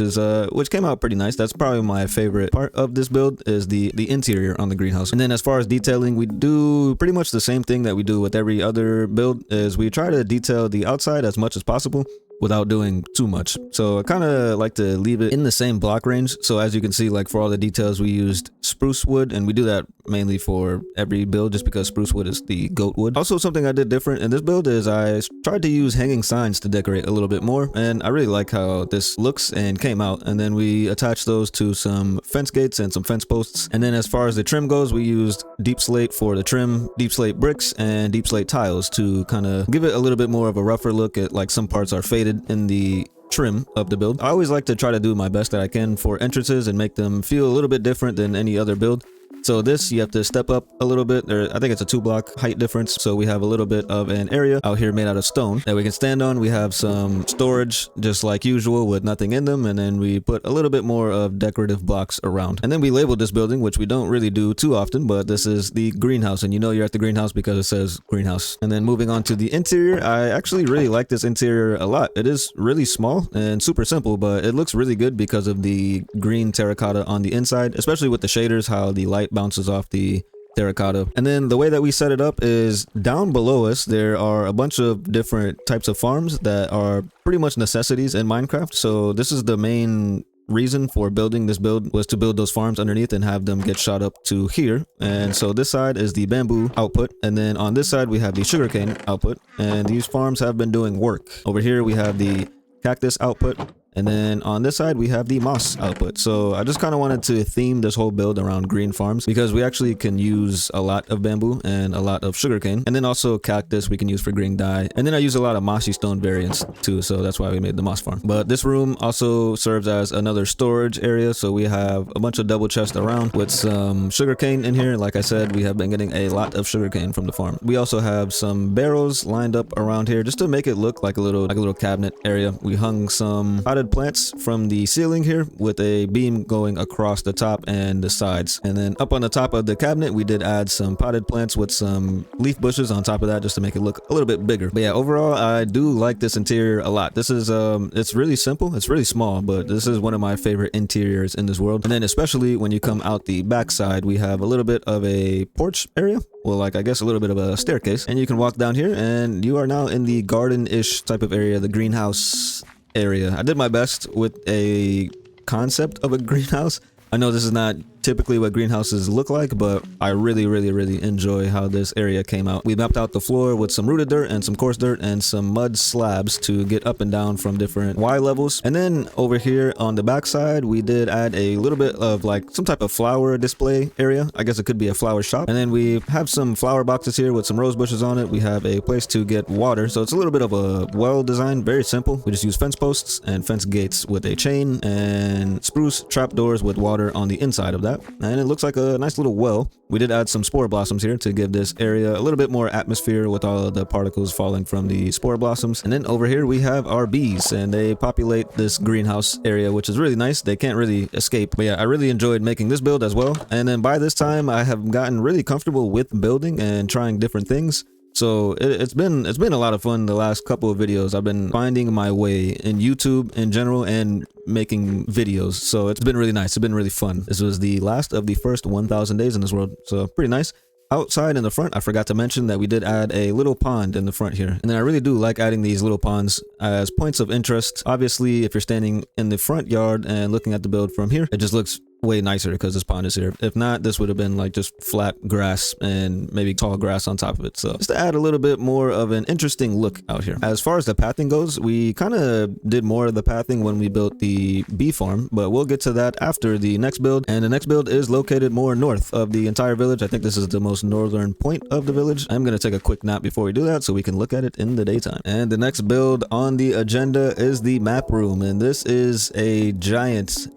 came out pretty nice. That's probably my favorite part of this build, is the interior on the greenhouse. And then as far as detailing, we do pretty much the same thing that we do with every other build, is we try to detail the outside as much as possible without doing too much. So I kind of like to leave it in the same block range. So as you can see, like for all the details, we used spruce wood, and we do that mainly for every build just because spruce wood is the goat wood. Also, something I did different in this build is I tried to use hanging signs to decorate a little bit more, and I really like how this looks and came out. And then we attached those to some fence gates and some fence posts. And then as far as the trim goes, we used deep slate for the trim, deep slate bricks, and deep slate tiles to kind of give it a little bit more of a rougher look. At like some parts are faded in the trim of the build. I always like to try to do my best that I can for entrances and make them feel a little bit different than any other build. So this, you have to step up a little bit. I think it's a 2-block height difference. So we have a little bit of an area out here made out of stone that we can stand on. We have some storage just like usual with nothing in them. And then we put a little bit more of decorative blocks around. And then we labeled this building, which we don't really do too often, but this is the greenhouse. And you know you're at the greenhouse because it says greenhouse. And then moving on to the interior, I actually really like this interior a lot. It is really small and super simple, but it looks really good because of the green terracotta on the inside, especially with the shaders, how the light bounces off the terracotta. And then the way that we set it up is down below us there are a bunch of different types of farms that are pretty much necessities in Minecraft. So this is the main reason for building this build, was to build those farms underneath and have them get shot up to here. And so this side is the bamboo output, and then on this side we have the sugarcane output, and these farms have been doing work. Over here we have the cactus output, and then on this side we have the moss output. So I just kind of wanted to theme this whole build around green farms because we actually can use a lot of bamboo and a lot of sugarcane, and then also cactus we can use for green dye, and then I use a lot of mossy stone variants too, so that's why we made the moss farm. But this room also serves as another storage area, so we have a bunch of double chests around with some sugarcane in here. Like I said, we have been getting a lot of sugarcane from the farm. We also have some barrels lined up around here just to make it look like a little cabinet area. We hung some potted plants from the ceiling here with a beam going across the top and the sides, and then up on the top of the cabinet we did add some potted plants with some leaf bushes on top of that just to make it look a little bit bigger. But yeah, overall I do like this interior a lot. This is it's really simple, it's really small, but this is one of my favorite interiors in this world. And then especially when you come out the back side, we have a little bit of a porch area, well, like I guess a little bit of a staircase, and you can walk down here and you are now in the garden-ish type of area, the greenhouse area. I did my best with a concept of a greenhouse. I know this is not typically what greenhouses look like, but I really enjoy how this area came out. We mapped out the floor with some rooted dirt and some coarse dirt and some mud slabs to get up and down from different Y levels. And then over here on the back side, we did add a little bit of like some type of flower display area. I guess it could be a flower shop. And then we have some flower boxes here with some rose bushes on it. We have a place to get water. So it's a little bit of a well design, very simple. We just use fence posts and fence gates with a chain and spruce trapdoors with water on the inside of that. And it looks like a nice little well. We did add some spore blossoms here to give this area a little bit more atmosphere with all of the particles falling from the spore blossoms. And then over here we have our bees, and they populate this greenhouse area, which is really nice. They can't really escape. But yeah, I really enjoyed making this build as well. And then by this time I have gotten really comfortable with building and trying different things. So it's been a lot of fun the last couple of videos. I've been finding my way in YouTube in general and making videos. So it's been really nice. It's been really fun. This was the last of the first 1,000 days in this world. So pretty nice. outside in the front, I forgot to mention that we did add a little pond in the front here. And then I really do like adding these little ponds as points of interest. Obviously, if you're standing in the front yard and looking at the build from here, it just looks way nicer because this pond is here. If not, this would have been like just flat grass and maybe tall grass on top of it. So just to add a little bit more of an interesting look out here. As far as the pathing goes, we kind of did more of the pathing when we built the bee farm, but we'll get to that after the next build. And the next build is located more north of the entire village. I think this is the most northern point of the village. I'm going to take a quick nap before we do that so we can look at it in the daytime. And the next build on the agenda is the map room, and this is a giant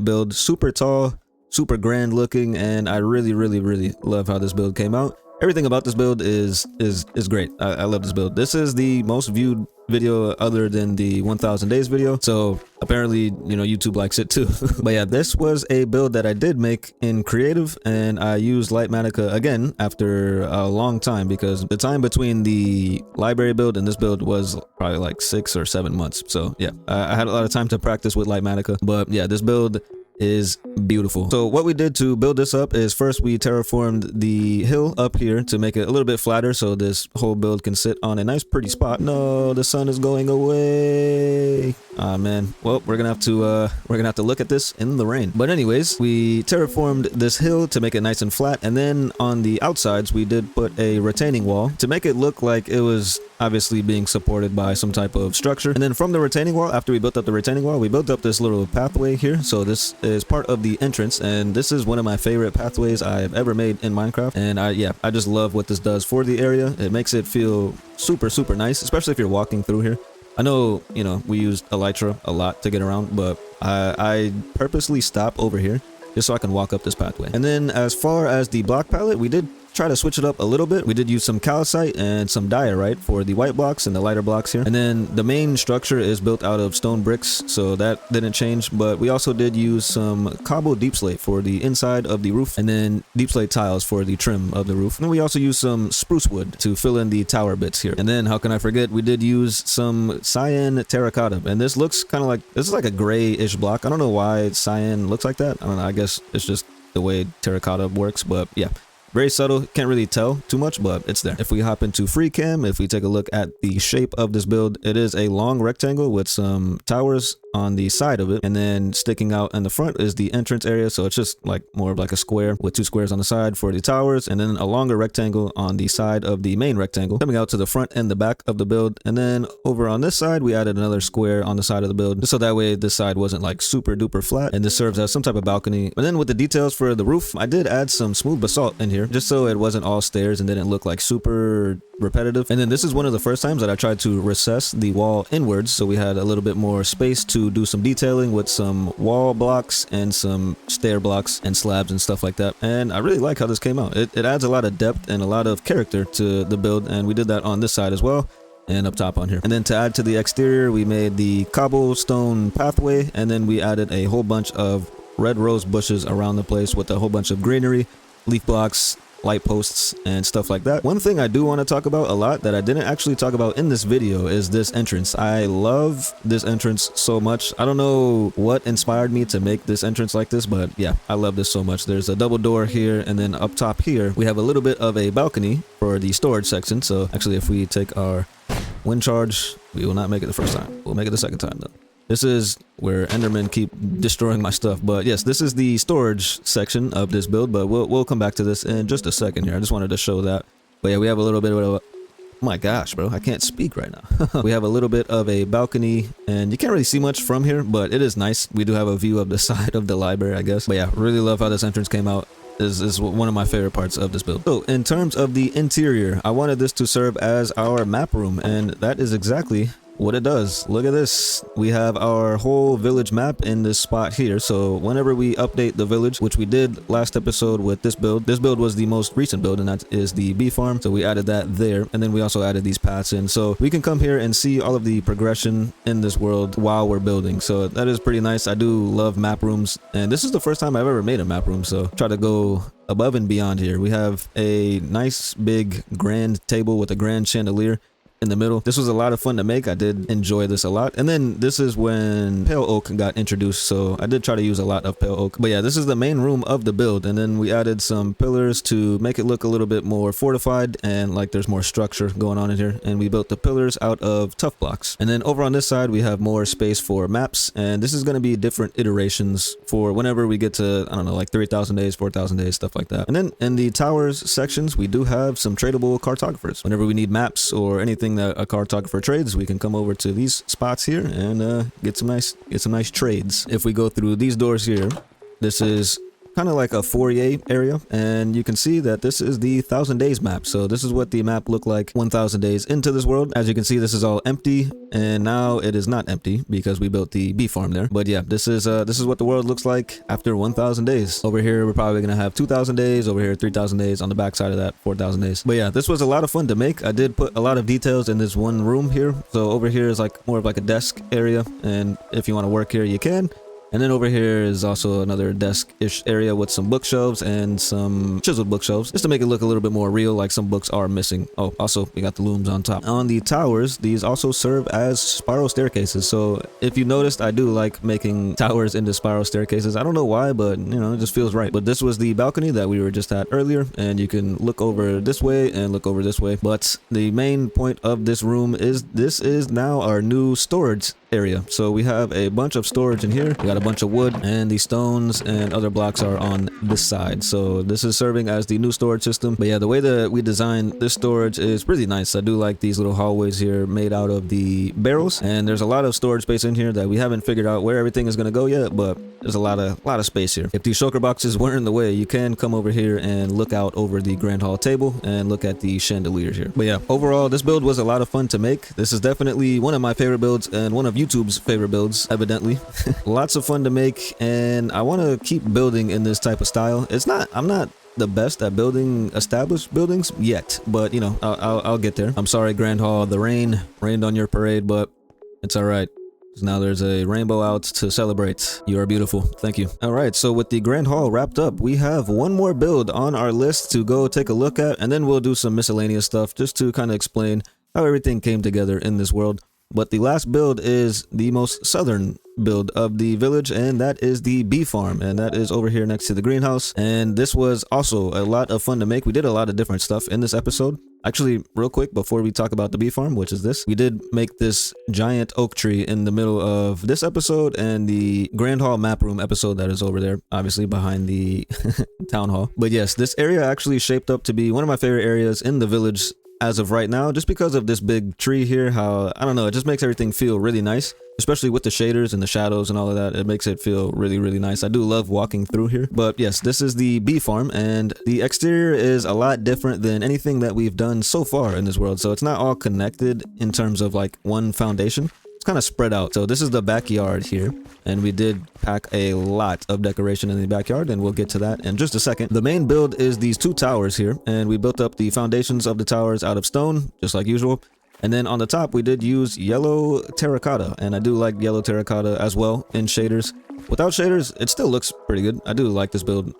build, super tall, super grand looking, and I really love how this build came out. Everything about this build is great. I love this build. This is the most viewed video other than the 1000 days video, so apparently, you know, YouTube likes it too. But yeah, this was a build that I did make in creative, and I used Lightmatica again after a long time, because the time between the library build and this build was probably like 6 or 7 months. So yeah, I had a lot of time to practice with Lightmatica, but yeah, this build is beautiful. So what we did to build this up is first we terraformed the hill up here to make it a little bit flatter so this whole build can sit on a nice pretty spot. No, the sun is going away. Ah man, well, we're gonna have to look at this in the rain. But anyways, we terraformed this hill to make it nice and flat, and then on the outsides we did put a retaining wall to make it look like it was obviously being supported by some type of structure. And then from the retaining wall, after we built up the retaining wall, we built up this little pathway here. So this is part of the entrance, and this is one of my favorite pathways I've ever made in Minecraft. And I just love what this does for the area. It makes it feel super nice, especially if you're walking through here. I know, you know, we used elytra a lot to get around, but I purposely stop over here just so I can walk up this pathway. And then as far as the block palette, we did try to switch it up a little bit. We did use some calcite and some diorite for the white blocks and the lighter blocks here. And then the main structure is built out of stone bricks, so that didn't change. But we also did use some cobble deep slate for the inside of the roof, and then deep slate tiles for the trim of the roof. And then we also used some spruce wood to fill in the tower bits here. And then, how can I forget, we did use some cyan terracotta, and this looks kind of like, this is like a grayish block. I don't know why cyan looks like that. I don't know, I guess it's just the way terracotta works, but yeah. Very subtle, can't really tell too much, but it's there. If we hop into free cam, if we take a look at the shape of this build, it is a long rectangle with some towers on the side of it, and then sticking out in the front is the entrance area. So it's just like more of like a square with 2 squares on the side for the towers, and then a longer rectangle on the side of the main rectangle coming out to the front and the back of the build. And then over on this side we added another square on the side of the build, just so that way this side wasn't like super duper flat, and this serves as some type of balcony. And then with the details for the roof, I did add some smooth basalt in here just so it wasn't all stairs and didn't look like super repetitive. And then this is one of the first times that I tried to recess the wall inwards, so we had a little bit more space to do some detailing with some wall blocks and some stair blocks and slabs and stuff like that. And I really like how this came out. It adds a lot of depth and a lot of character to the build, and we did that on this side as well and up top on here. And then to add to the exterior, we made the cobblestone pathway, and then we added a whole bunch of red rose bushes around the place with a whole bunch of greenery, leaf blocks, light posts, and stuff like that. One thing I do want to talk about a lot that I didn't actually talk about in this video is this entrance. I love this entrance so much. I don't know what inspired me to make this entrance like this, but yeah, I love this so much. There's a double door here, and then up top here we have a little bit of a balcony for the storage section. So actually, if we take our wind charge, we will not make it the first time. We'll make it the second time though. This is where Endermen keep destroying my stuff. But yes, this is the storage section of this build, but we'll come back to this in just a second here. I just wanted to show that. But yeah, we have a little bit of a, oh my gosh, bro, I can't speak right now. We have a little bit of a balcony, and you can't really see much from here, but it is nice. We do have a view of the side of the library, I guess. But yeah, really love how this entrance came out. Is one of my favorite parts of this build. So in terms of the interior, I wanted this to serve as our map room, and that is exactly what it does. Look at this. We have our whole village map in this spot here. So whenever we update the village, which we did last episode with this build was the most recent build, and that is the bee farm. So we added that there, and then we also added these paths in, so we can come here and see all of the progression in this world while we're building. So that is pretty nice. I do love map rooms, and this is the first time I've ever made a map room, so try to go above and beyond here. We have a nice big grand table with a grand chandelier. in the middle. This was a lot of fun to make. I did enjoy this a lot. And then this is when pale oak got introduced, so I did try to use a lot of pale oak. But yeah, this is the main room of the build, and then we added some pillars to make it look a little bit more fortified and like there's more structure going on in here. And we built the pillars out of tough blocks. And then over on this side we have more space for maps, and this is going to be different iterations for whenever we get to, I don't know, like 3,000 days, 4,000 days, stuff like that. And then in the towers sections we do have some tradable cartographers. Whenever we need maps or anything that a cartographer trades, we can come over to these spots here and get some nice trades. If we go through these doors here, this is kind of like a foyer area, and you can see that this is the 1,000 days map. So this is what the map looked like 1,000 days into this world. As you can see, this is all empty, and now it is not empty because we built the bee farm there. But yeah, this is what the world looks like after 1,000 days. Over here we're probably gonna have 2,000 days, over here 3,000 days, on the back side of that 4,000 days. But yeah, this was a lot of fun to make. I did put a lot of details in this one room here. So over here is like more of like a desk area, and if you want to work here you can. And then over here is also another desk-ish area with some bookshelves and some chiseled bookshelves, just to make it look a little bit more real, like some books are missing. Oh, also we got the looms on top. On the towers, these also serve as spiral staircases. So if you noticed, I do like making towers into spiral staircases. I don't know why, but you know, it just feels right. But this was the balcony that we were just at earlier, and you can look over this way and look over this way. But the main point of this room is this is now our new storage area. So we have a bunch of storage in here. We got a bunch of wood, and the stones and other blocks are on this side. So this is serving as the new storage system. But yeah, the way that we designed this storage is pretty nice. I do like these little hallways here made out of the barrels, and there's a lot of storage space in here that we haven't figured out where everything is going to go yet, but there's a lot of space here. If these shulker boxes weren't in the way, you can come over here and look out over the grand hall table and look at the chandeliers here. But yeah, overall this build was a lot of fun to make. This is definitely one of my favorite builds and one of YouTube's favorite builds, evidently. Lots of fun to make, and I want to keep building in this type of style. I'm not the best at building established buildings yet, but you know, I'll get there. I'm sorry, Grand Hall, the rain rained on your parade, but it's all right. Now there's a rainbow out to celebrate. You are beautiful. Thank you. All right, so with the Grand Hall wrapped up, we have one more build on our list to go take a look at, and then we'll do some miscellaneous stuff just to kind of explain how everything came together in this world. But the last build is the most southern build of the village, and that is the bee farm, and that is over here next to the greenhouse. And this was also a lot of fun to make. We did a lot of different stuff in this episode. Actually, real quick before we talk about the bee farm, which is this, we did make this giant oak tree in the middle of this episode and the Grand Hall map room episode that is over there, obviously behind the town hall. But yes, this area actually shaped up to be one of my favorite areas in the village as of right now, just because of this big tree here. How, I don't know, it just makes everything feel really nice, especially with the shaders and the shadows and all of that. It makes it feel really nice. I do love walking through here. But yes, this is the bee farm, and the exterior is a lot different than anything that we've done so far in this world. So it's not all connected in terms of like one foundation. It's kind of spread out. So this is the backyard here, and we did pack a lot of decoration in the backyard, and we'll get to that in just a second. The main build is these two towers here, and we built up the foundations of the towers out of stone, just like usual. And then on the top, we did use yellow terracotta, and I do like yellow terracotta as well in shaders. Without shaders, it still looks pretty good. I do like this build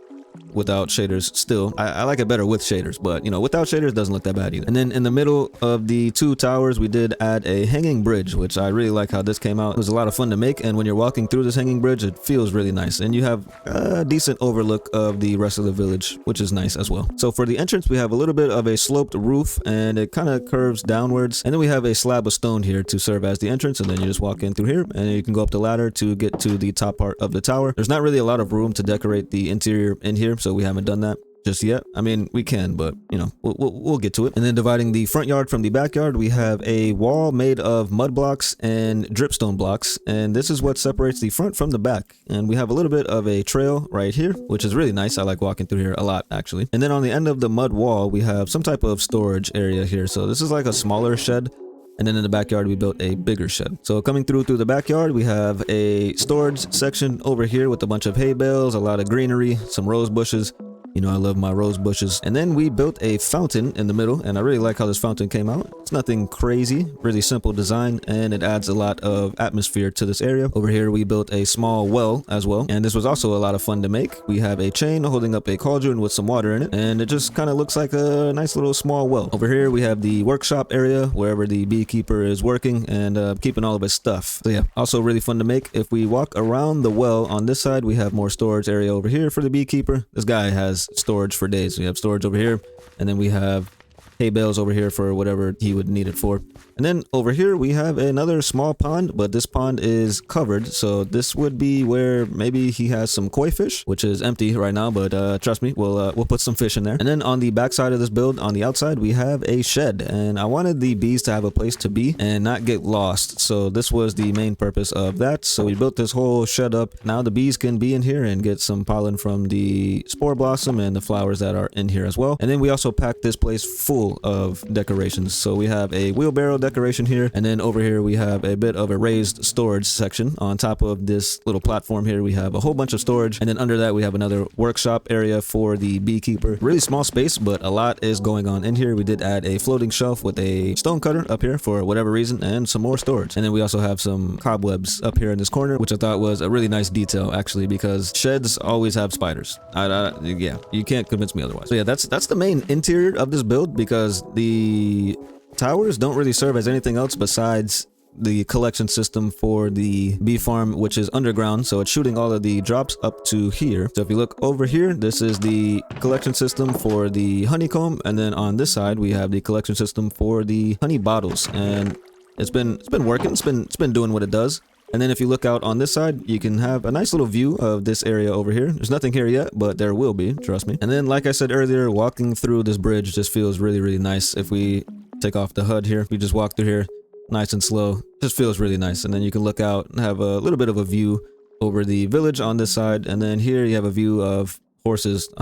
without shaders still. I like it better with shaders, but you know, without shaders doesn't look that bad either. And then in the middle of the two towers, we did add a hanging bridge, which I really like how this came out. It was a lot of fun to make, and when you're walking through this hanging bridge, it feels really nice, and you have a decent overlook of the rest of the village, which is nice as well. So for the entrance, we have a little bit of a sloped roof, and it kind of curves downwards, and then we have a slab of stone here to serve as the entrance, and then you just walk in through here, and you can go up the ladder to get to the top part of the tower. There's not really a lot of room to decorate the interior in here, so we haven't done that just yet. I mean, we can, but you know, we'll get to it. And then dividing the front yard from the backyard, we have a wall made of mud blocks and dripstone blocks, and this is what separates the front from the back. And we have a little bit of a trail right here, which is really nice. I like walking through here a lot, actually. And then on the end of the mud wall, we have some type of storage area here. So this is like a smaller shed, and then in the backyard we built a bigger shed. So coming through the backyard, we have a storage section over here with a bunch of hay bales, a lot of greenery, some rose bushes. You know, I love my rose bushes. And then we built a fountain in the middle, and I really like how this fountain came out. It's nothing crazy, really simple design, and it adds a lot of atmosphere to this area. Over here, we built a small well as well, and this was also a lot of fun to make. We have a chain holding up a cauldron with some water in it, and it just kind of looks like a nice little small well. Over here, we have the workshop area, wherever the beekeeper is working and keeping all of his stuff. So yeah, also really fun to make. If we walk around the well on this side, we have more storage area over here for the beekeeper. This guy has storage for days. We have storage over here, and then we have hay bales over here for whatever he would need it for. And then over here we have another small pond, but this pond is covered, so this would be where maybe he has some koi fish, which is empty right now, but trust me, we'll put some fish in there. And then on the back side of this build, on the outside, we have a shed, and I wanted the bees to have a place to be and not get lost, so this was the main purpose of that. So we built this whole shed up. Now the bees can be in here and get some pollen from the spore blossom and the flowers that are in here as well. And then we also packed this place full of decorations. So we have a wheelbarrow decoration here, and then over here we have a bit of a raised storage section. On top of this little platform here, we have a whole bunch of storage, and then under that we have another workshop area for the beekeeper. Really small space, but a lot is going on in here. We did add a floating shelf with a stone cutter up here for whatever reason, and some more storage. And then we also have some cobwebs up here in this corner, which I thought was a really nice detail actually, because sheds always have spiders. Yeah, you can't convince me otherwise. So yeah, that's the main interior of this build, because the towers don't really serve as anything else besides the collection system for the bee farm, which is underground, so it's shooting all of the drops up to here. So if you look over here, this is the collection system for the honeycomb, and then on this side we have the collection system for the honey bottles, and it's been working. It's been doing what it does. And then if you look out on this side, you can have a nice little view of this area over here. There's nothing here yet, but there will be, trust me. And then, like I said earlier, walking through this bridge just feels really, really nice. If we take off the HUD here, we just walk through here nice and slow. Just feels really nice. And then you can look out and have a little bit of a view over the village on this side. And then here you have a view of horses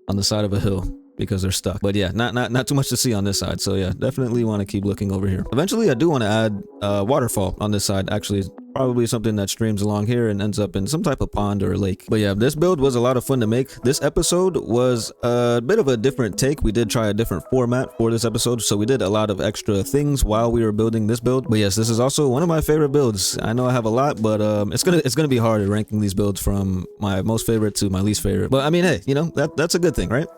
on the side of a hill, because they're stuck. But yeah, not too much to see on this side. So yeah, definitely want to keep looking over here. Eventually I do want to add a waterfall on this side. Actually, probably something that streams along here and ends up in some type of pond or lake. But yeah, this build was a lot of fun to make. This episode was a bit of a different take. We did try a different format for this episode, so we did a lot of extra things while we were building this build. But yes, this is also one of my favorite builds. I know I have a lot, but it's gonna be hard ranking these builds from my most favorite to my least favorite. But I mean, hey, you know, that's a good thing, right?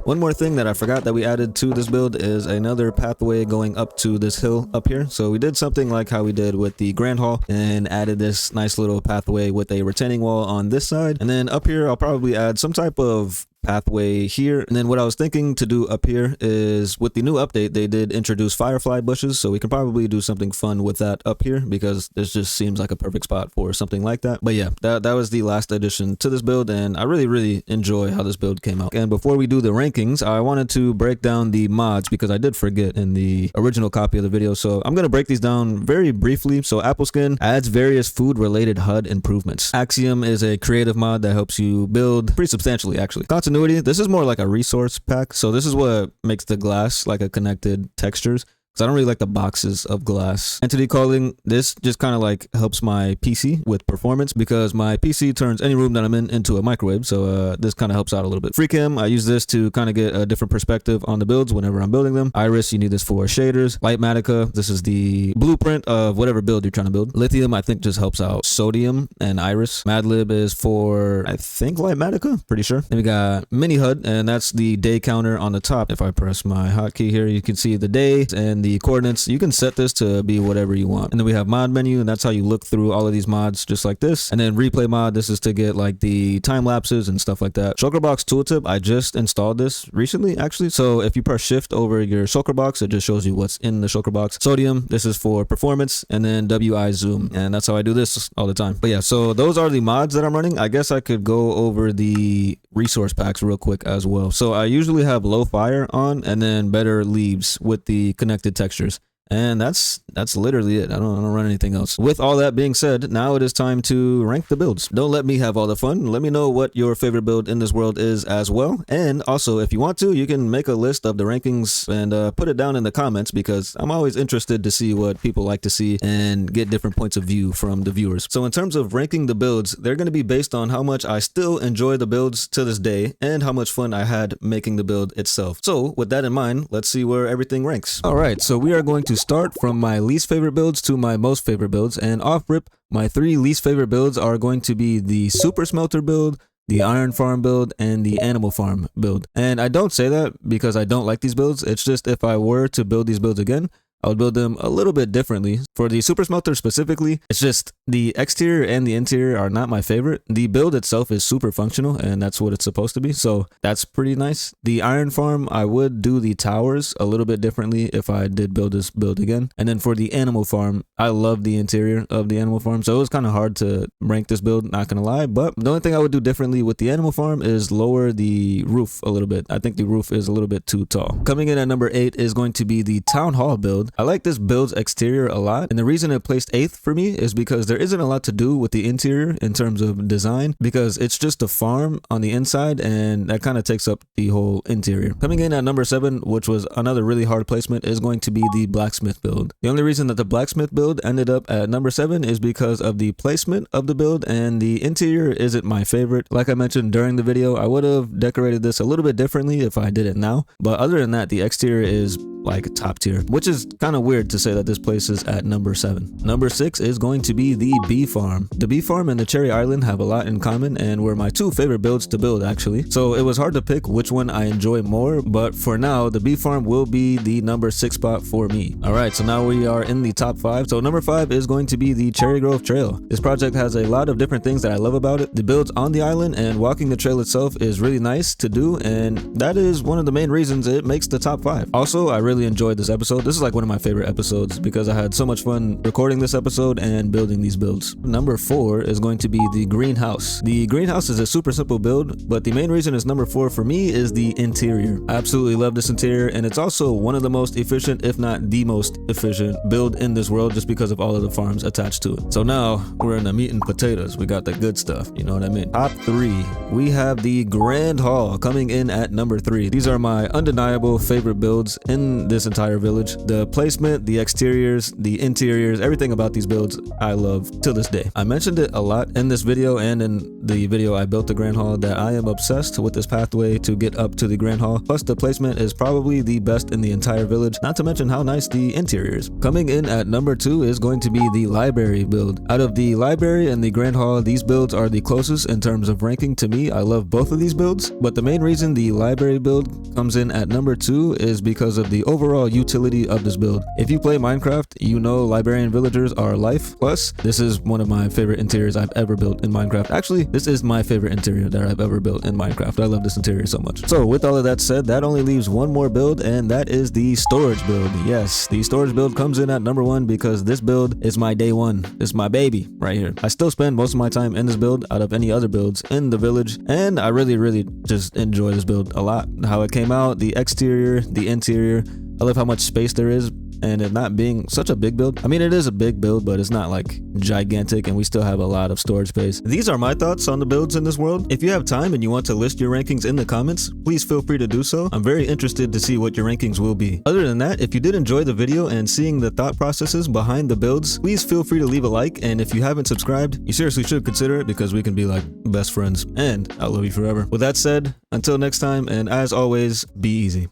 One more thing that I forgot that we added to this build is another pathway going up to this hill up here. So we did something like how we did with the Grand Hall and added this nice little pathway with a retaining wall on this side. And then up here, I'll probably add some type of pathway here. And then what I was thinking to do up here is, with the new update, they did introduce firefly bushes, so we can probably do something fun with that up here, because this just seems like a perfect spot for something like that. But yeah, that was the last addition to this build, and I really enjoy how this build came out. And before we do the rankings, I wanted to break down the mods, because I did forget in the original copy of the video, so I'm gonna break these down very briefly. So Apple Skin adds various food related HUD improvements. Axiom is a creative mod that helps you build pretty substantially, actually. Continuity, this is more like a resource pack, so this is what makes the glass like a connected textures, because I don't really like the boxes of glass. Entity calling, this just kind of like helps my PC with performance, because my PC turns any room that I'm in into a microwave, so this kind of helps out a little bit. FreeCam, I use this to kind of get a different perspective on the builds whenever I'm building them. Iris, you need this for shaders. Lightmatica, this is the blueprint of whatever build you're trying to build. Lithium, I think, just helps out sodium and Iris. Madlib is for, I think, Lightmatica, pretty sure. Then we got Mini HUD, and that's the day counter on the top. If I press my hotkey here, you can see the day and the coordinates. You can set this to be whatever you want. And then we have mod menu, and that's how you look through all of these mods just like this. And then replay mod, this is to get like the time lapses and stuff like that. Shulker box tooltip, I just installed this recently actually. So if you press shift over your shulker box, it just shows you what's in the shulker box. Sodium, this is for performance, and then WI zoom, and that's how I do this all the time. But yeah, so those are the mods that I'm running. I guess I could go over the resource packs real quick as well. So I usually have low fire on, and then better leaves with the connected textures. And that's literally it. I don't run anything else. With all that being said, now it is time to rank the builds. Don't let me have all the fun. Let me know what your favorite build in this world is as well. And also, if you want to, you can make a list of the rankings and put it down in the comments, because I'm always interested to see what people like to see and get different points of view from the viewers. So in terms of ranking the builds, they're going to be based on how much I still enjoy the builds to this day and how much fun I had making the build itself. So with that in mind, let's see where everything ranks. All right, so we are going to start from my least favorite builds to my most favorite builds, and off rip, my 3 least favorite builds are going to be the super smelter build, the iron farm build, and the animal farm build. And I don't say that because I don't like these builds. It's just if I were to build these builds again, I would build them a little bit differently. For the super smelter specifically, it's just the exterior and the interior are not my favorite. The build itself is super functional, and that's what it's supposed to be, so that's pretty nice. The iron farm, I would do the towers a little bit differently if I did build this build again. And then for the animal farm, I love the interior of the animal farm, so it was kind of hard to rank this build, not gonna lie. But the only thing I would do differently with the animal farm is lower the roof a little bit. I think the roof is a little bit too tall. Coming in at number 8 is going to be the town hall build. I like this build's exterior a lot, and the reason it placed 8th for me is because there isn't a lot to do with the interior in terms of design, because it's just a farm on the inside, and that kind of takes up the whole interior. Coming in at number 7, which was another really hard placement, is going to be the blacksmith build. The only reason that the blacksmith build ended up at number 7 is because of the placement of the build, and the interior isn't my favorite. Like I mentioned during the video, I would have decorated this a little bit differently if I did it now, but other than that, the exterior is like top tier, which is kind of weird to say that this place is at number 7. Number 6 is going to be the bee farm. The bee farm and the cherry island have a lot in common and were my 2 favorite builds to build, actually. So it was hard to pick which one I enjoy more, but for now, the bee farm will be the number 6 spot for me. All right, so now we are in the top 5. So number 5 is going to be the Cherry Grove Trail. This project has a lot of different things that I love about it. The builds on the island and walking the trail itself is really nice to do, and that is one of the main reasons it makes the top 5. Also, I really enjoyed this episode. This is like one of my favorite episodes because I had so much fun recording this episode and building these builds. Number 4 is going to be the greenhouse. The greenhouse is a super simple build, but the main reason it's number 4 for me is the interior. I absolutely love this interior, and it's also one of the most efficient, if not the most efficient build in this world, just because of all of the farms attached to it. So now we're in the meat and potatoes. We got the good stuff, you know what I mean? Top 3, we have the grand hall coming in at number 3. These are my undeniable favorite builds in this entire village. The placement, the exteriors, the interiors, everything about these builds I love to this day. I mentioned it a lot in this video and in the video I built the grand hall that I am obsessed with this pathway to get up to the grand hall. Plus the placement is probably the best in the entire village, not to mention how nice the interior is. Coming in at number 2 is going to be the library build. Out of the library and the grand hall, these builds are the closest in terms of ranking to me. I love both of these builds, but the main reason the library build comes in at number 2 is because of the overall utility of this build. If you play Minecraft, you know librarian villagers are life. Plus, this is one of my favorite interiors I've ever built in Minecraft. Actually, this is my favorite interior that I've ever built in Minecraft. I love this interior so much. So with all of that said, that only leaves one more build, and that is the storage build. Yes, the storage build comes in at number 1 because this build is my day one. It's my baby right here. I still spend most of my time in this build out of any other builds in the village, and I really just enjoy this build a lot. How it came out, the exterior, the interior. I love how much space there is, and it not being such a big build. I mean, it is a big build, but it's not like gigantic, and we still have a lot of storage space. These are my thoughts on the builds in this world. If you have time and you want to list your rankings in the comments, please feel free to do so. I'm very interested to see what your rankings will be. Other than that, if you did enjoy the video and seeing the thought processes behind the builds, please feel free to leave a like, and if you haven't subscribed, you seriously should consider it because we can be like best friends, and I love you forever. With that said, until next time, and as always, be easy.